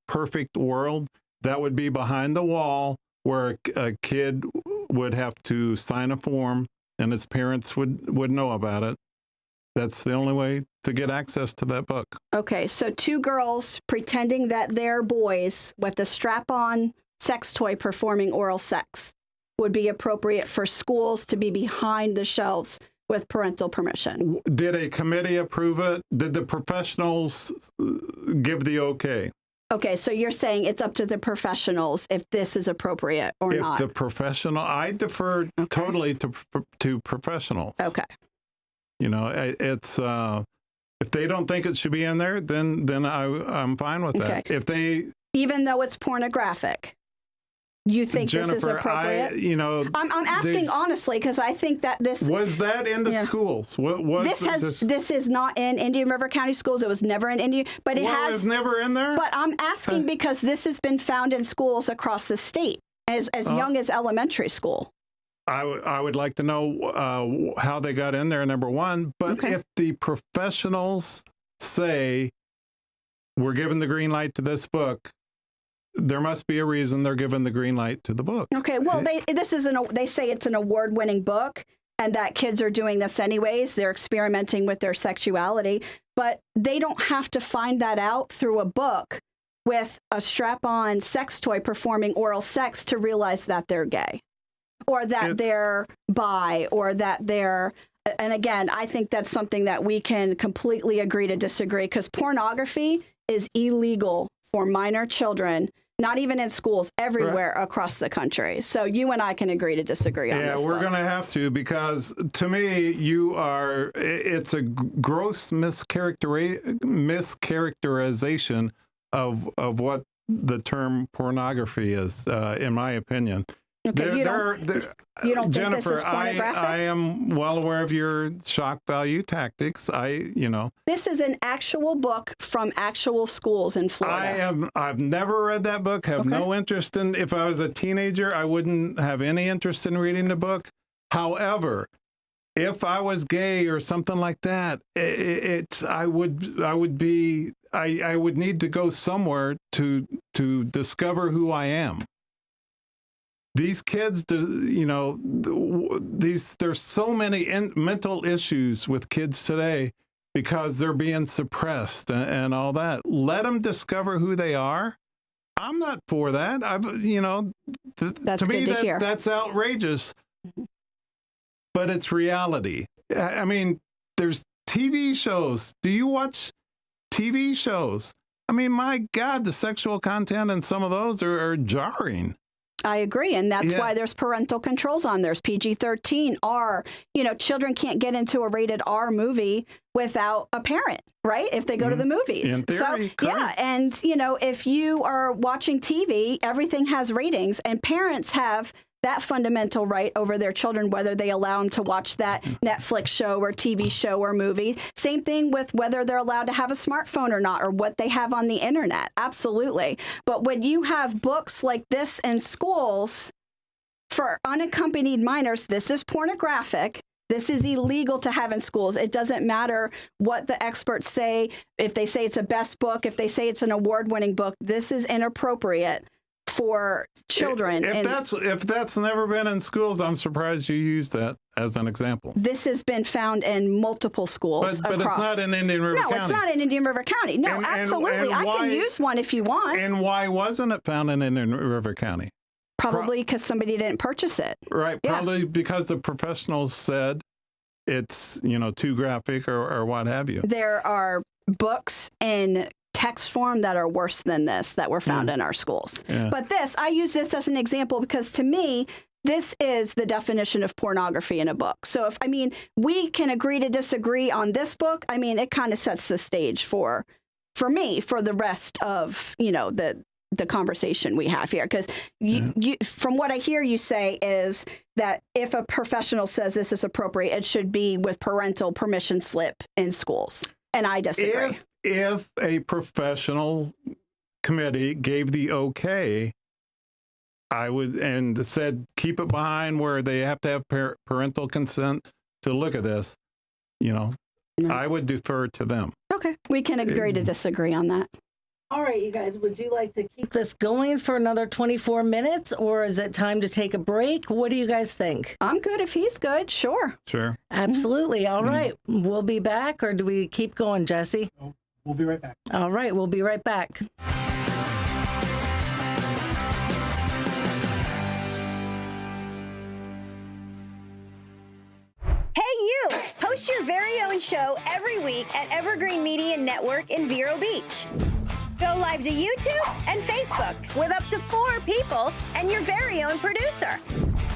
perfect world, that would be behind the wall where a kid would have to sign a form and his parents would know about it. That's the only way to get access to that book. Okay, so two girls pretending that they're boys with a strap-on sex toy performing oral sex would be appropriate for schools to be behind the shelves with parental permission. Did a committee approve it? Did the professionals give the okay? Okay, so you're saying it's up to the professionals if this is appropriate or not? If the professional, I defer totally to professionals. Okay. It's if they don't think it should be in there, then I'm fine with that. If they, even though it's pornographic, you think Jennifer, this is appropriate? I'm asking honestly because I think that this was that in the schools. This is not in Indian River County schools. It was never in Indian, but it has. It's never in there. But I'm asking because this has been found in schools across the state as young as elementary school. I would like to know how they got in there, number one. But if the professionals say we're giving the green light to this book, there must be a reason they're giving the green light to the book. Okay, well, they say it's an award-winning book and that kids are doing this anyways. They're experimenting with their sexuality, but they don't have to find that out through a book with a strap-on sex toy performing oral sex to realize that they're gay or that they're bi or that they're... And again, I think that's something that we can completely agree to disagree because pornography is illegal for minor children, not even in schools, everywhere across the country. So you and I can agree to disagree on this. Yeah, we're going to have to because to me, it's a gross mischaracterization of what the term pornography is, in my opinion. Okay, you don't Jennifer, think this is pornographic? I am well aware of your shock value tactics. This is an actual book from actual schools in Florida. I've never read that book, have no interest in. If I was a teenager, I wouldn't have any interest in reading the book. However, if I was gay or something like that, I would need to go somewhere to discover who I am. These kids, there's so many mental issues with kids today because they're being suppressed and all that. Let them discover who they are. I'm not for that. That's to me, that's outrageous. But it's reality. I mean, there's TV shows. Do you watch TV shows? I mean, my God, the sexual content in some of those are jarring. I agree, and that's why there's parental controls on. There's PG-13, R. Children can't get into a rated R movie without a parent, right? If they go to the movies. In theory, correct. And if you are watching TV, everything has ratings, and parents have that fundamental right over their children, whether they allow them to watch that Netflix show or TV show or movie. Same thing with whether they're allowed to have a smartphone or not, or what they have on the internet. Absolutely. But when you have books like this in schools for unaccompanied minors, this is pornographic. This is illegal to have in schools. It doesn't matter what the experts say. If they say it's a best book, if they say it's an award-winning book, this is inappropriate for children. If that's never been in schools, I'm surprised you used that as an example. This has been found in multiple schools but across. It's not in Indian River County. No, it's not in Indian River County. No, absolutely. I can use one if you want. And why wasn't it found in Indian River County? Probably because somebody didn't purchase it. Right. Probably because the professionals said it's, too graphic or what have you. There are books in text form that are worse than this that were found in our schools. Yeah. But I use this as an example because to me, this is the definition of pornography in a book. So we can agree to disagree on this book. It kind of sets the stage for me, for the rest of, the conversation we have here. Because you, from what I hear you say is that if a professional says this is appropriate, it should be with parental permission slip in schools. And I disagree. If a professional committee gave the okay, I would, and said, keep it behind where they have to have parental consent to look at this, I would defer to them. Okay. We can agree to disagree on that. All right, you guys, would you like to keep this going for another 24 minutes, or is it time to take a break? What do you guys think? I'm good if he's good. Sure. Sure. Absolutely. All right. We'll be back, or do we keep going, Jesse? We'll be right back. All right. We'll be right back. Hey, you! Host your very own show every week at Evergreen Media Network in Vero Beach. Go live to YouTube and Facebook with up to 4 people and your very own producer.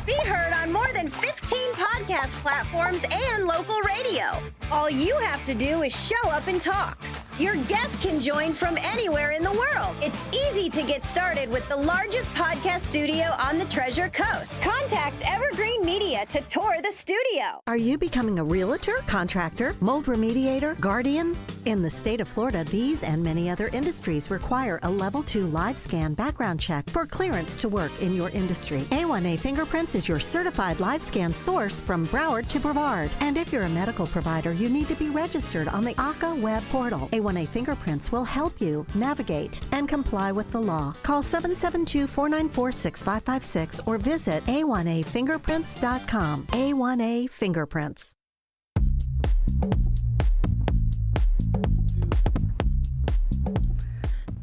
Be heard on more than 15 podcast platforms and local radio. All you have to do is show up and talk. Your guests can join from anywhere in the world. It's easy to get started with the largest podcast studio on the Treasure Coast. Contact Evergreen Media to tour the studio. Are you becoming a realtor, contractor, mold remediator, guardian? In the state of Florida, these and many other industries require a level 2 live scan background check for clearance to work in your industry. A1A Fingerprints is your certified live scan source from Broward to Brevard. And if you're a medical provider, you need to be registered on the ACA web portal. A1A Fingerprints will help you navigate and comply with the law. Call 772-494-6556 or visit a1afingerprints.com. A1A Fingerprints.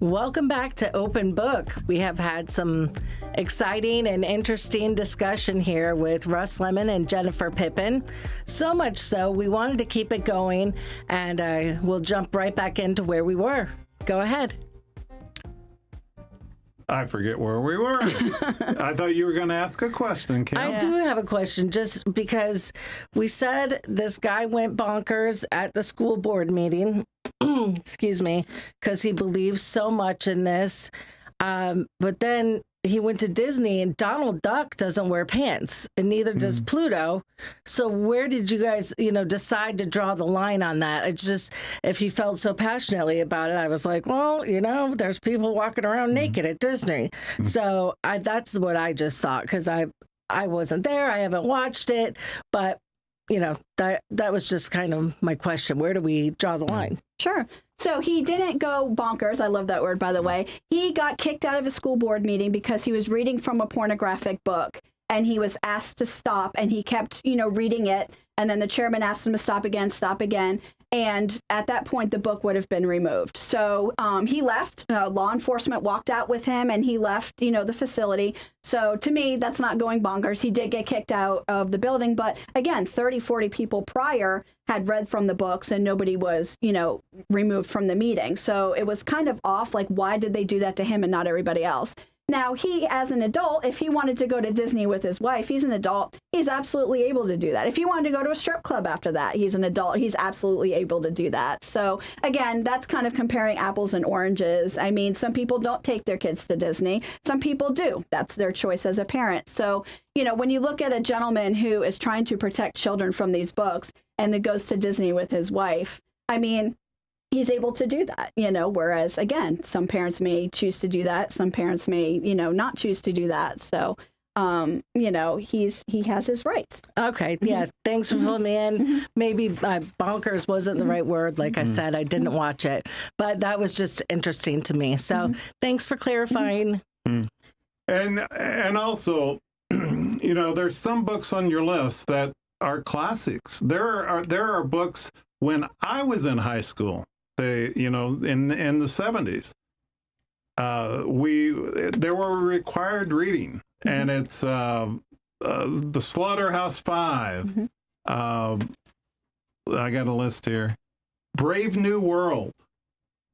Welcome back to Open Book. We have had some exciting and interesting discussion here with Russ Lemmon and Jennifer Pippin. So much so, we wanted to keep it going, and we'll jump right back into where we were. Go ahead. I forget where we were. I thought you were going to ask a question, Kim. I do have a question, just because we said this guy went bonkers at the school board meeting. Excuse me, because he believes so much in this. But then he went to Disney, and Donald Duck doesn't wear pants, and neither does Pluto. So where did you guys, decide to draw the line on that? It's just, if you felt so passionately about it, I was like, well, there's people walking around naked at Disney. So that's what I just thought, because I wasn't there. I haven't watched it, but that was just kind of my question. Where do we draw the line? Sure. So he didn't go bonkers. I love that word, by the way. He got kicked out of a school board meeting because he was reading from a pornographic book, and he was asked to stop, and he kept, reading it. And then the chairman asked him to stop again. And at that point, the book would have been removed. So he left. Law enforcement walked out with him, and he left, the facility. So to me, that's not going bonkers. He did get kicked out of the building. But again, 30, 40 people prior had read from the books, and nobody was, removed from the meeting. So it was kind of off. Like, why did they do that to him and not everybody else? Now, he, as an adult, if he wanted to go to Disney with his wife, he's an adult. He's absolutely able to do that. If he wanted to go to a strip club after that, he's an adult. He's absolutely able to do that. So, again, that's kind of comparing apples and oranges. I mean, some people don't take their kids to Disney. Some people do. That's their choice as a parent. So, you know, when you look at a gentleman who is trying to protect children from these books and then goes to Disney with his wife, I mean, he's able to do that, you know, whereas, again, some parents may choose to do that. Some parents may, you know, not choose to do that. So, you know, he has his rights. Okay. Yeah. Thanks for filling me in. Maybe bonkers wasn't the right word. Like I said, I didn't watch it, but that was just interesting to me. So thanks for clarifying. And also, you know, there's some books on your list that are classics. There are books when I was in high school. They, you know, in the 70s, there were required reading, and it's the Slaughterhouse Five. I got a list here. Brave New World.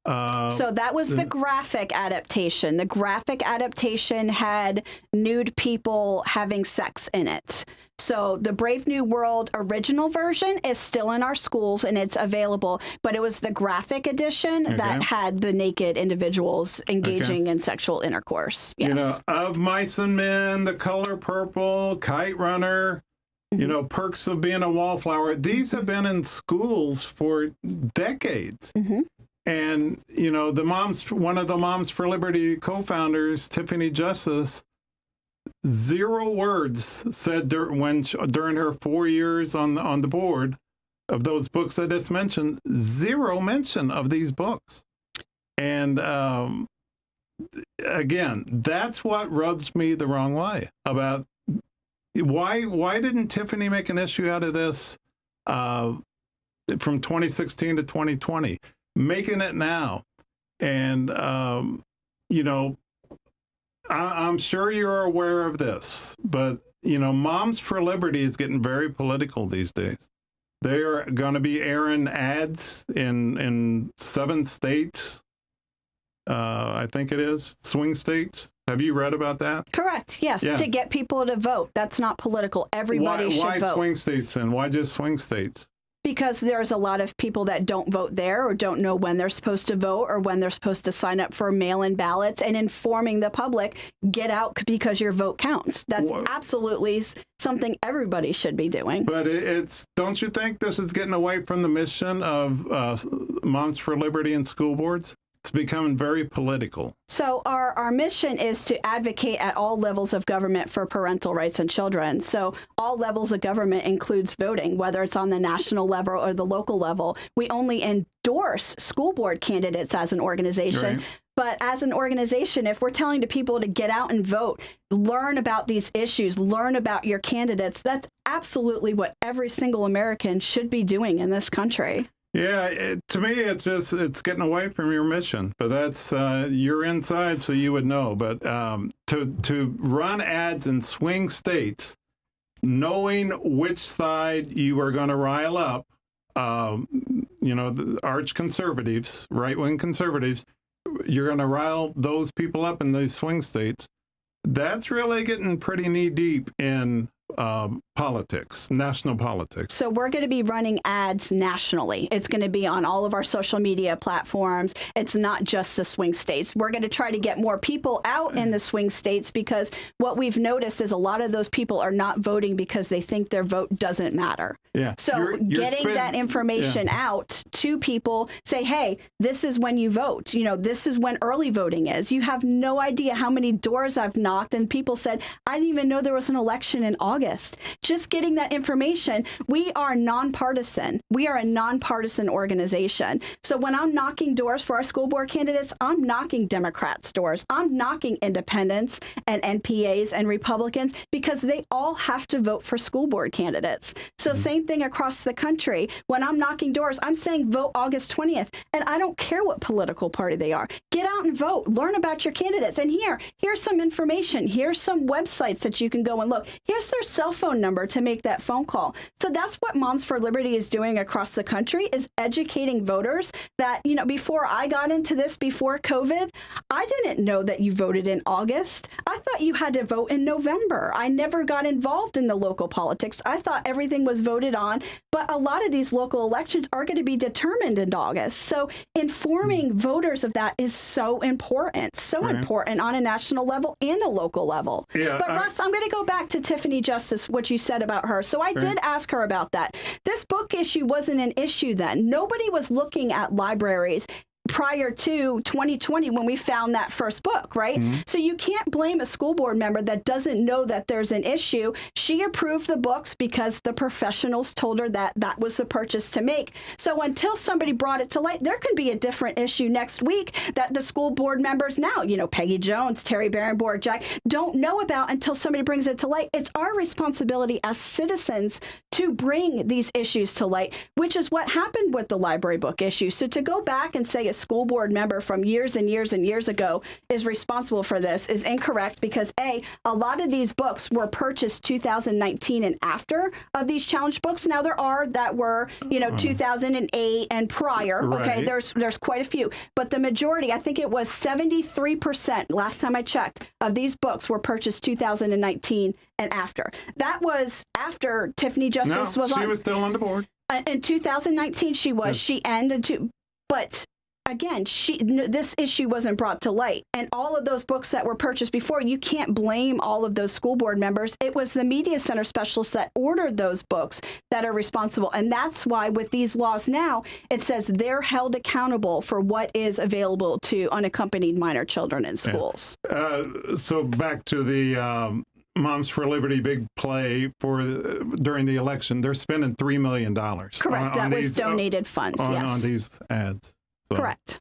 So that was the graphic adaptation. The graphic adaptation had nude people having sex in it. So the Brave New World original version is still in our schools and it's available, but it was the graphic edition that had the naked individuals engaging in sexual intercourse. Yes. You know, Of Mice and Men, The Color Purple, Kite Runner, you know, Perks of Being a Wallflower. These have been in schools for decades. And, you know, one of the Moms for Liberty co-founders, Tiffany Justice, 0 words said during her 4 years on the board of those books I just mentioned, 0 mention of these books. And again, that's what rubs me the wrong way about why didn't Tiffany make an issue out of this from 2016 to 2020? Making it now. And, you know, I'm sure you're aware of this, but, you know, Moms for Liberty is getting very political these days. They are going to be airing ads in 7 states. I think it is swing states. Have you read about that? Correct. Yes. Yeah. To get people to vote. That's not political. Everybody should vote. Why swing states then? Why just swing states? Because there's a lot of people that don't vote there or don't know when they're supposed to vote or when they're supposed to sign up for mail-in ballots, and informing the public, get out because your vote counts. That's absolutely something everybody should be doing. But don't you think this is getting away from the mission of Moms for Liberty and school boards? It's becoming very political. So our mission is to advocate at all levels of government for parental rights and children. So all levels of government includes voting, whether it's on the national level or the local level. We only endorse school board candidates as an organization. Right. But as an organization, if we're telling the people to get out and vote, learn about these issues, learn about your candidates, that's absolutely what every single American should be doing in this country. Yeah, to me, it's getting away from your mission, but that's you're inside, so you would know. But to run ads in swing states, knowing which side you are going to rile up, you know, the arch conservatives, right-wing conservatives, you're going to rile those people up in these swing states. That's really getting pretty knee-deep in politics, national politics. So we're going to be running ads nationally. It's going to be on all of our social media platforms. It's not just the swing states. We're going to try to get more people out in the swing states, because what we've noticed is a lot of those people are not voting because they think their vote doesn't matter. Yeah. So getting that information out to people, say, hey, this is when you vote. You know, this is when early voting is. You have no idea how many doors I've knocked and people said, I didn't even know there was an election in August. Just getting that information. We are nonpartisan. We are a nonpartisan organization. So when I'm knocking doors for our school board candidates, I'm knocking Democrats' doors. I'm knocking independents and NPAs and Republicans, because they all have to vote for school board candidates. So same thing across the country. When I'm knocking doors, I'm saying vote August 20th. And I don't care what political party they are. Get out and vote. Learn about your candidates. And here's some information. Here's some websites that you can go and look. Here's their cell phone number to make that phone call. So that's what Moms for Liberty is doing across the country, is educating voters that, you know, before I got into this, before COVID, I didn't know that you voted in August. I thought you had to vote in November. I never got involved in the local politics. I thought everything was voted on, but a lot of these local elections are going to be determined in August. So informing voters of that is so important, important on a national level and a local level. Yeah, but Russ, I'm going to go back to Tiffany Justice, what you said about her. So I did ask her about that. This book issue wasn't an issue then. Nobody was looking at libraries prior to 2020 when we found that first book, right? So you can't blame a school board member that doesn't know that there's an issue. She approved the books because the professionals told her that that was the purchase to make. So until somebody brought it to light, there can be a different issue next week that the school board members now, you know, Peggy Jones, Terry Barrenborg, Jack, don't know about until somebody brings it to light. It's our responsibility as citizens to bring these issues to light, which is what happened with the library book issue. So to go back and say a school board member from years and years and years ago is responsible for this is incorrect, because a lot of these books were purchased 2019 and after of these challenge books. Now there are that were, you know, 2008 and prior. Right. Okay, there's quite a few, but the majority, I think it was 73% last time I checked, of these books were purchased 2019 and after. That was after Tiffany Justice was on. She was still on the board. In 2019, she was. She ended to, but again, this issue wasn't brought to light. And all of those books that were purchased before, you can't blame all of those school board members. It was the media center specialists that ordered those books that are responsible. And that's why with these laws now, it says they're held accountable for what is available to unaccompanied minor children in schools. So back to the Moms for Liberty big play during the election. They're spending $3 million. Correct. That was donated funds, yes. On these ads. So. Correct.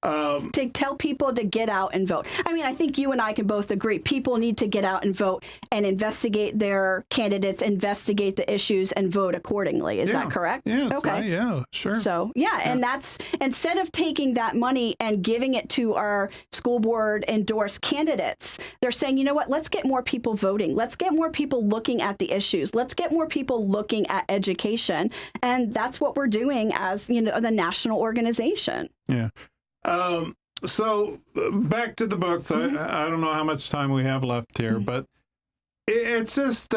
To tell people to get out and vote. I mean, I think you and I can both agree people need to get out and vote and investigate their candidates, investigate the issues, and vote accordingly. Is that correct? Yes, okay. Yeah, sure. So, and that's, instead of taking that money and giving it to our school board endorsed candidates, they're saying, you know what, let's get more people voting. Let's get more people looking at the issues. Let's get more people looking at education. And that's what we're doing as, you know, the national organization. Yeah. So back to the books. I don't know how much time we have left here, but it's just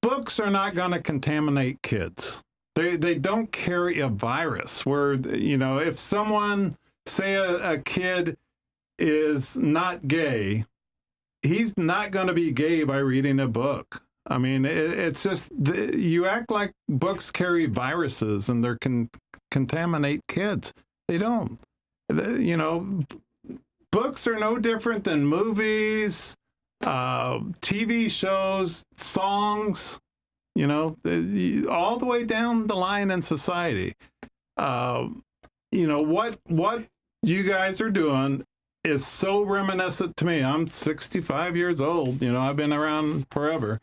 books are not going to contaminate kids. They don't carry a virus where, you know, if someone, say a kid is not gay, he's not going to be gay by reading a book. I mean, it's just, you act like books carry viruses and they can contaminate kids. They don't. You know, books are no different than movies, TV shows, songs, you know, all the way down the line in society. You know, what you guys are doing is so reminiscent to me. I'm 65 years old. You know, I've been around forever.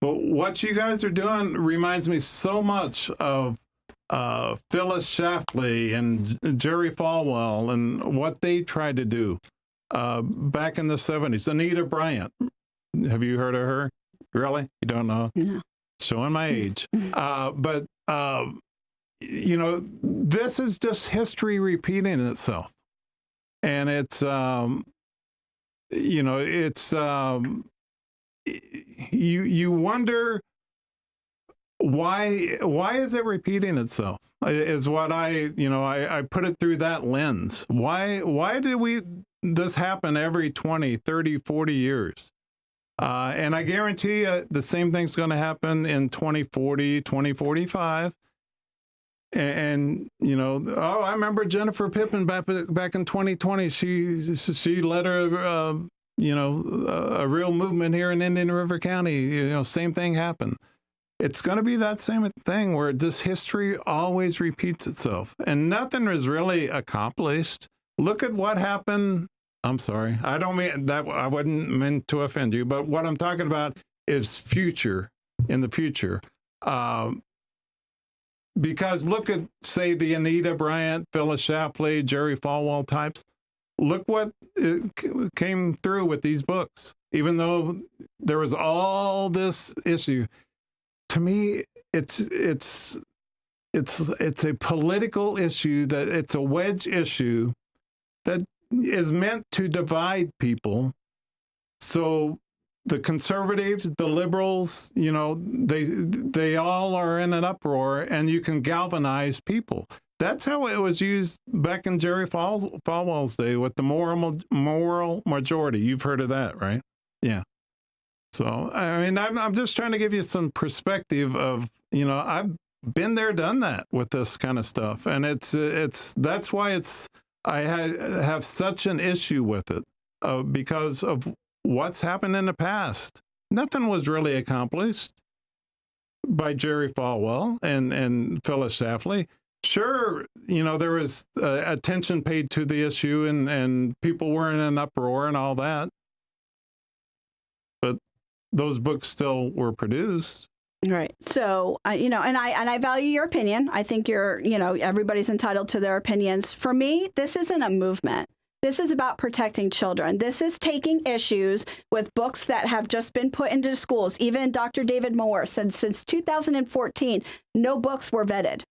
But what you guys are doing reminds me so much of Phyllis Schlafly and Jerry Falwell and what they tried to do back in the 70s. Anita Bryant. Have you heard of her? Really? You don't know? No. Showing my age. But, you know, this is just history repeating itself. And it's, you know, it's, you wonder, why is it repeating itself? Is what I put it through that lens. Why do this happen every 20, 30, 40 years? And I guarantee you the same thing's going to happen in 2040, 2045. And you know, I remember Jennifer Pippin back in 2020. She led a real movement here in Indian River County. You know, same thing happened. It's going to be that same thing where just history always repeats itself and nothing is really accomplished. Look at what happened. I'm sorry. I don't mean that. I wouldn't mean to offend you, but what I'm talking about is in the future. Because look at, say, the Anita Bryant, Phyllis Schlafly, Jerry Falwell types. Look what came through with these books. even though there was all this issue. To me, it's a political issue, that it's a wedge issue that is meant to divide people. So the conservatives, the liberals, they all are in an uproar, and you can galvanize people. That's how it was used back in Jerry Falwell's day with the moral majority. You've heard of that, right? Yeah. So, I mean, I'm just trying to give you some perspective of, I've been there, done that with this kind of stuff. And that's why I have such an issue with it, because of what's happened in the past. Nothing was really accomplished by Jerry Falwell and Phyllis Schlafly. Sure, there was attention paid to the issue, and people were in an uproar and all that. But those books still were produced. Right. So, and I value your opinion. I think everybody's entitled to their opinions. For me, this isn't a movement. This is about protecting children. This is taking issues with books that have just been put into schools. Even Dr. David Moore said since 2014, no books were vetted.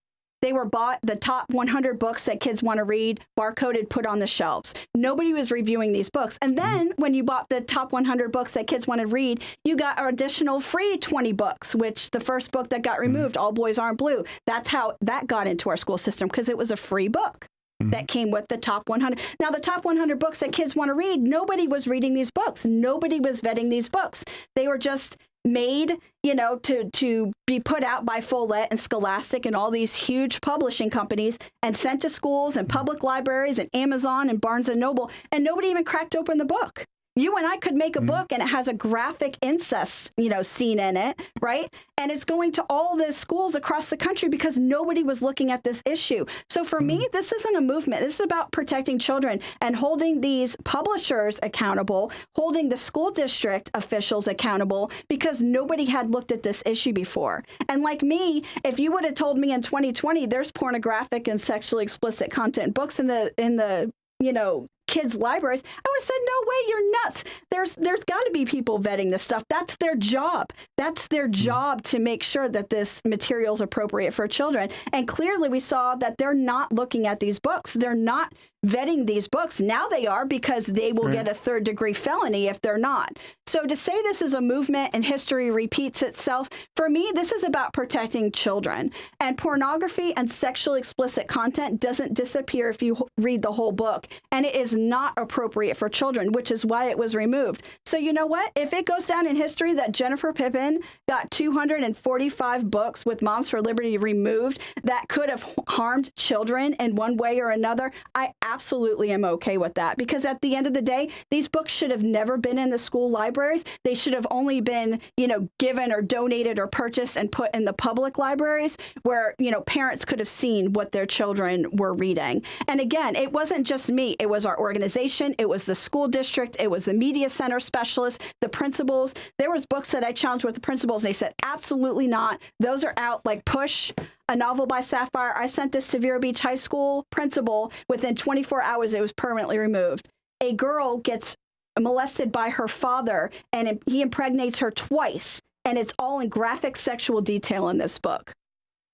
They were bought, the top 100 books that kids want to read, barcoded, put on the shelves. Nobody was reviewing these books. And then when you bought the top 100 books that kids want to read, you got an additional free 20 books, which the first book that got removed, All Boys Aren't Blue. That's how that got into our school system, because it was a free book that came with the top 100. Now, the top 100 books that kids want to read, nobody was reading these books. Nobody was vetting these books. They were just made, to be put out by Follett and Scholastic and all these huge publishing companies and sent to schools and public libraries and Amazon and Barnes and Noble, and nobody even cracked open the book. You and I could make a book and it has a graphic incest, scene in it, right? And it's going to all the schools across the country because nobody was looking at this issue. So for me, this isn't a movement. This is about protecting children and holding these publishers accountable, holding the school district officials accountable, because nobody had looked at this issue before. And like me, if you would have told me in 2020 there's pornographic and sexually explicit content books in the kids' libraries, I would have said, no way, you're nuts. There's got to be people vetting this stuff. That's their job. That's their job, to make sure that this material is appropriate for children. And clearly we saw that they're not looking at these books. They're not vetting these books. Now they are, because they will get a third-degree felony if they're not. So to say this is a movement and history repeats itself, for me, this is about protecting children. And pornography and sexually explicit content doesn't disappear if you read the whole book. And it is not appropriate for children, which is why it was removed. So you know what? If it goes down in history that Jennifer Pippin got 245 books with Moms for Liberty removed that could have harmed children in one way or another, I absolutely am okay with that, because at the end of the day, these books should have never been in the school libraries. They should have only been, given or donated or purchased and put in the public libraries where, parents could have seen what their children were reading. And again, it wasn't just me. It was our organization. It was the school district. It was the media center specialists, the principals. There was books that I challenged with the principals, and they said, absolutely not. Those are out, like Push, a novel by Sapphire. I sent this to Vero Beach High School principal. Within 24 hours, it was permanently removed. A girl gets molested by her father, and he impregnates her twice, and it's all in graphic sexual detail in this book.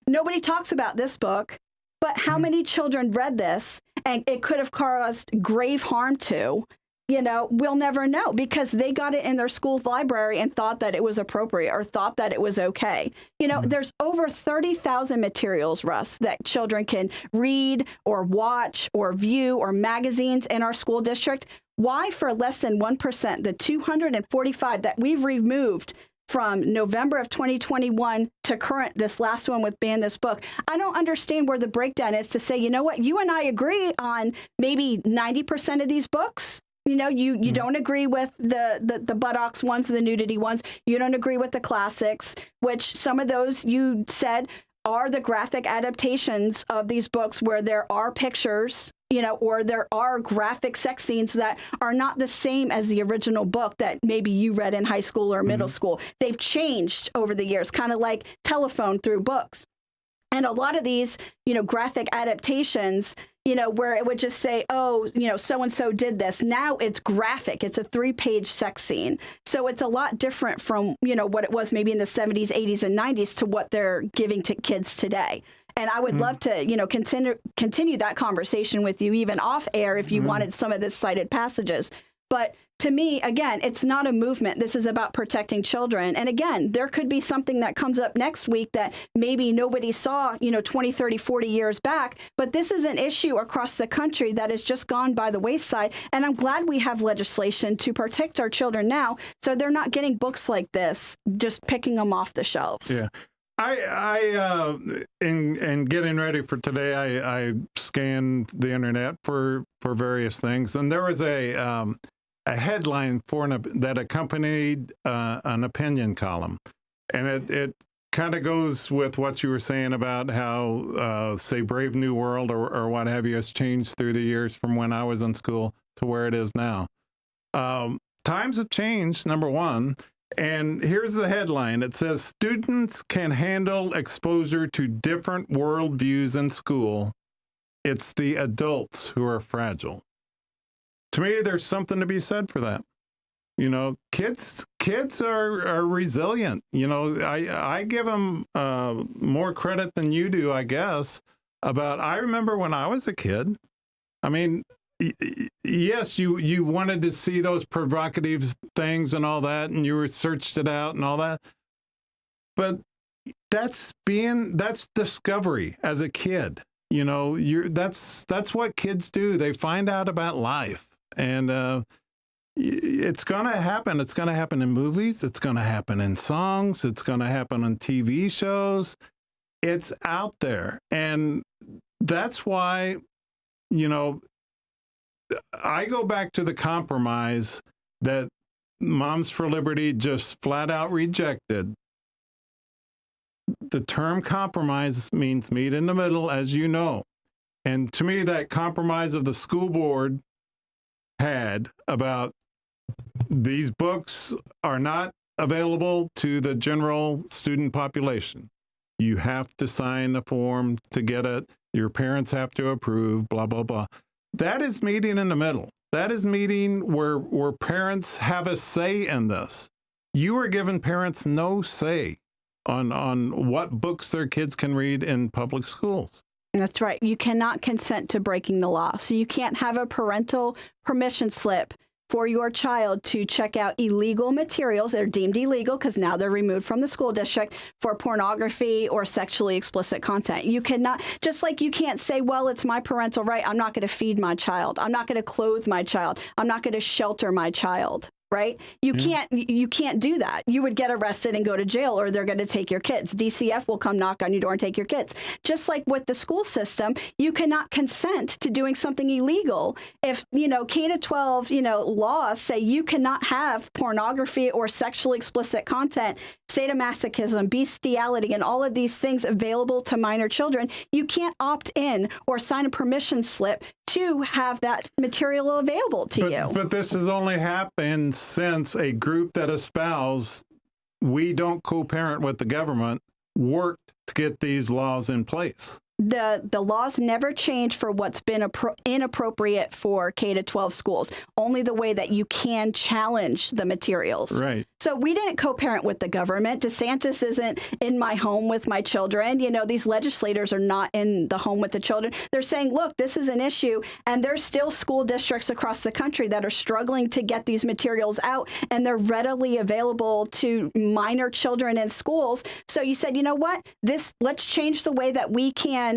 Nobody talks about this book, but how many children read this and it could have caused grave harm to? We'll never know, because they got it in their school library and thought that it was appropriate or thought that it was okay. There's over 30,000 materials, Russ, that children can read or watch or view, or magazines in our school district. Why, for less than 1%, the 245 that we've removed from November of 2021 to current, this last one with Ban This Book, I don't understand where the breakdown is to say, you know what, you and I agree on maybe 90% of these books. You don't agree with the buttocks ones, the nudity ones. You don't agree with the classics, which some of those you said are the graphic adaptations of these books where there are pictures, or there are graphic sex scenes that are not the same as the original book that maybe you read in high school or middle school. They've changed over the years, kind of like telephone through books. And a lot of these, graphic adaptations, where it would just say, oh, so-and-so did this. Now it's graphic. It's a 3-page sex scene. So it's a lot different from, what it was maybe in the 70s, 80s, and 90s to what they're giving to kids today. And I would love to, continue that conversation with you even off air if you wanted some of the cited passages. But to me, again, it's not a movement. This is about protecting children. And again, there could be something that comes up next week that maybe nobody saw, 20, 30, 40 years back. But this is an issue across the country that has just gone by the wayside. And I'm glad we have legislation to protect our children now, so they're not getting books like this, just picking them off the shelves. Yeah. I in getting ready for today, I scanned the internet for various things, and there was a headline that accompanied an opinion column, and it kind of goes with what you were saying about how, say, Brave New World or what have you has changed through the years from when I was in school to where it is now. Times have changed, number one. And here's the headline. It says, students can handle exposure to different worldviews in school. It's the adults who are fragile. To me, there's something to be said for that. Kids are resilient. I give them more credit than you do, I guess. I remember when I was a kid, I mean, yes, you wanted to see those provocative things and all that, and you searched it out and all that. But that's discovery as a kid. That's what kids do. They find out about life, and it's going to happen. It's going to happen in movies. It's going to happen in songs. It's going to happen on TV shows. It's out there, and that's why, I go back to the compromise that Moms for Liberty just flat out rejected. The term compromise means meet in the middle, as you know. And to me, that compromise of the school board had about these books are not available to the general student population. You have to sign a form to get it. Your parents have to approve, blah, blah, blah. That is meeting in the middle. That is meeting where parents have a say in this. You are giving parents no say on what books their kids can read in public schools. That's right. You cannot consent to breaking the law. So you can't have a parental permission slip for your child to check out illegal materials. They're deemed illegal because now they're removed from the school district for pornography or sexually explicit content. You cannot, just like you can't say, well, it's my parental right. I'm not going to feed my child. I'm not going to clothe my child. I'm not going to shelter my child. Right? You can't do that. You would get arrested and go to jail, or they're going to take your kids. DCF will come knock on your door and take your kids. Just like with the school system, you cannot consent to doing something illegal. If, K-12, laws say you cannot have pornography or sexually explicit content, sadomasochism, bestiality, and all of these things available to minor children, you can't opt in or sign a permission slip to have that material available to you. But this has only happened since a group that espoused we don't co-parent with the government worked to get these laws in place. The laws never change for what's been inappropriate for K-12 schools, only the way that you can challenge the materials. Right. So we didn't co-parent with the government. DeSantis isn't in my home with my children. These legislators are not in the home with the children. They're saying, look, this is an issue, and there's still school districts across the country that are struggling to get these materials out, and they're readily available to minor children in schools. So you said, you know what? Let's change the way that we can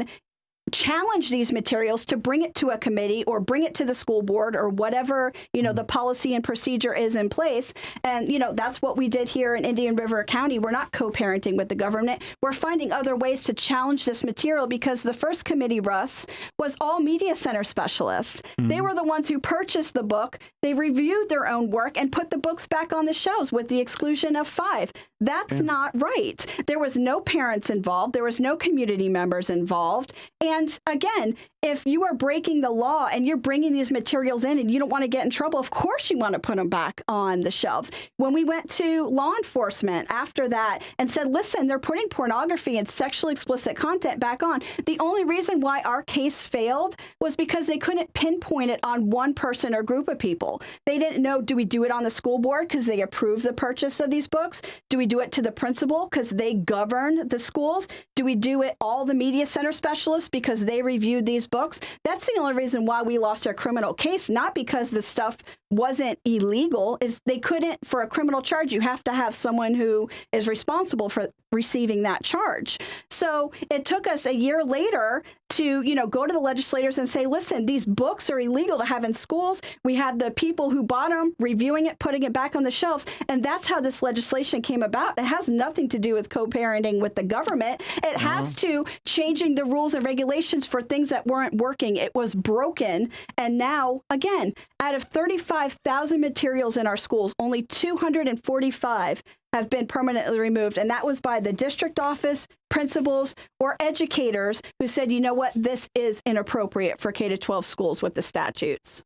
challenge these materials to bring it to a committee or bring it to the school board or whatever, the policy and procedure is in place. And, that's what we did here in Indian River County. We're not co-parenting with the government. We're finding other ways to challenge this material because the first committee, Russ, was all media center specialists. Mm-hmm. They were the ones who purchased the book. They reviewed their own work and put the books back on the shelves with the exclusion of 5. That's not right. There was no parents involved. There was no community members involved. And And again, if you are breaking the law and you're bringing these materials in and you don't want to get in trouble, of course you want to put them back on the shelves. When we went to law enforcement after that and said, listen, they're putting pornography and sexually explicit content back on, the only reason why our case failed was because they couldn't pinpoint it on one person or group of people. They didn't know, do we do it on the school board because they approve the purchase of these books? Do we do it to the principal because they govern the schools? Do we do it all the media center specialists because they reviewed these books? That's the only reason why we lost our criminal case, not because the stuff wasn't illegal. Is they couldn't, for a criminal charge, you have to have someone who is responsible for receiving that charge. So it took us a year later to, go to the legislators and say, listen, these books are illegal to have in schools. We had the people who bought them reviewing it, putting it back on the shelves. And that's how this legislation came about. It has nothing to do with co-parenting with the government. It has to changing the rules and regulations for things that weren't working. It was broken. And now, again, out of 35,000 materials in our schools, only 245 have been permanently removed. And that was by the district office, principals, or educators who said, you know what, this is inappropriate for K-12 schools with the statutes.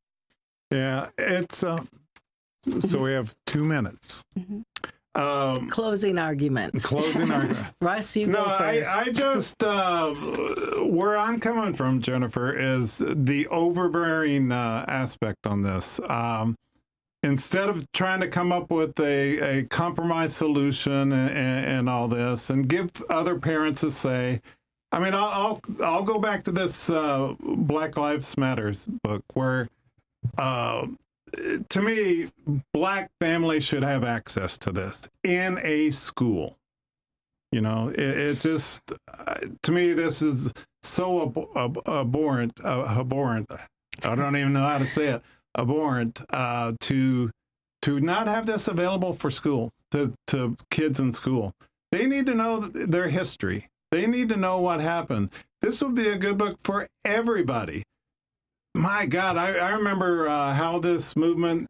Yeah, it's, so we have 2 minutes. Closing arguments. Russ, you go first. I just, where I'm coming from, Jennifer, is the overbearing aspect on this. Instead of trying to come up with a compromise solution and all this, and give other parents a say. I mean, I'll go back to this Black Lives Matters book where, to me, Black families should have access to this in a school. It just, to me, this is so abhorrent. I don't even know how to say it. Abhorrent to not have this available for school to kids in school. They need to know their history. They need to know what happened. This would be a good book for everybody. My God, I remember how this movement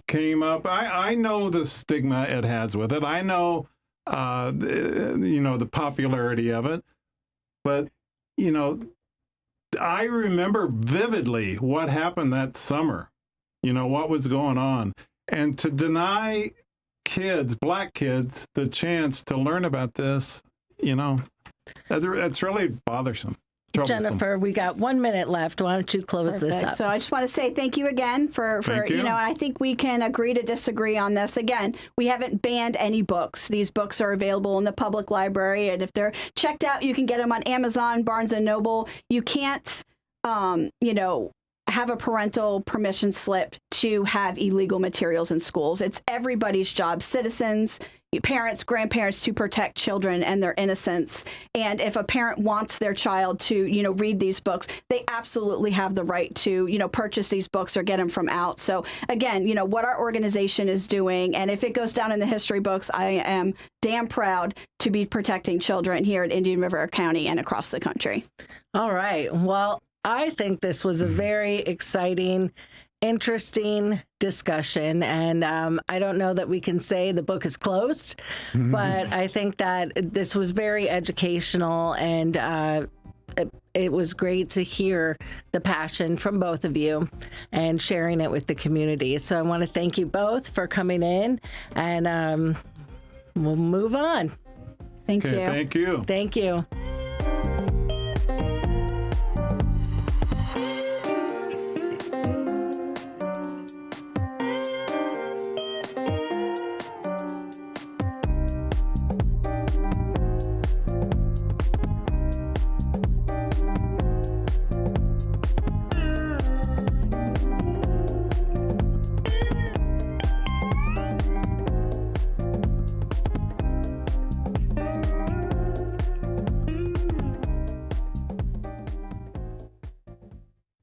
came up. I know the stigma it has with it. I know the popularity of it, but I remember vividly what happened that summer, what was going on. And to deny kids, Black kids, the chance to learn about this, that's really bothersome. Troublesome. Jennifer, we got 1 minute left. Why don't you close this up? So I just want to say thank you again for I think we can agree to disagree on this. Again, we haven't banned any books. These books are available in the public library, and if they're checked out, you can get them on Amazon, Barnes & Noble. You can't, have a parental permission slip to have illegal materials in schools. It's everybody's job, citizens, parents, grandparents, to protect children and their innocence. And if a parent wants their child to, read these books, they absolutely have the right to, purchase these books or get them from out. So again, what our organization is doing, and if it goes down in the history books, I am damn proud to be protecting children here in Indian River County and across the country. All right. Well, I think this was a very exciting, interesting discussion. And I don't know that we can say the book is closed, but I think that this was very educational, and it was great to hear the passion from both of you and sharing it with the community. So I want to thank you both for coming in, and we'll move on. Thank you. Thank you. Thank you.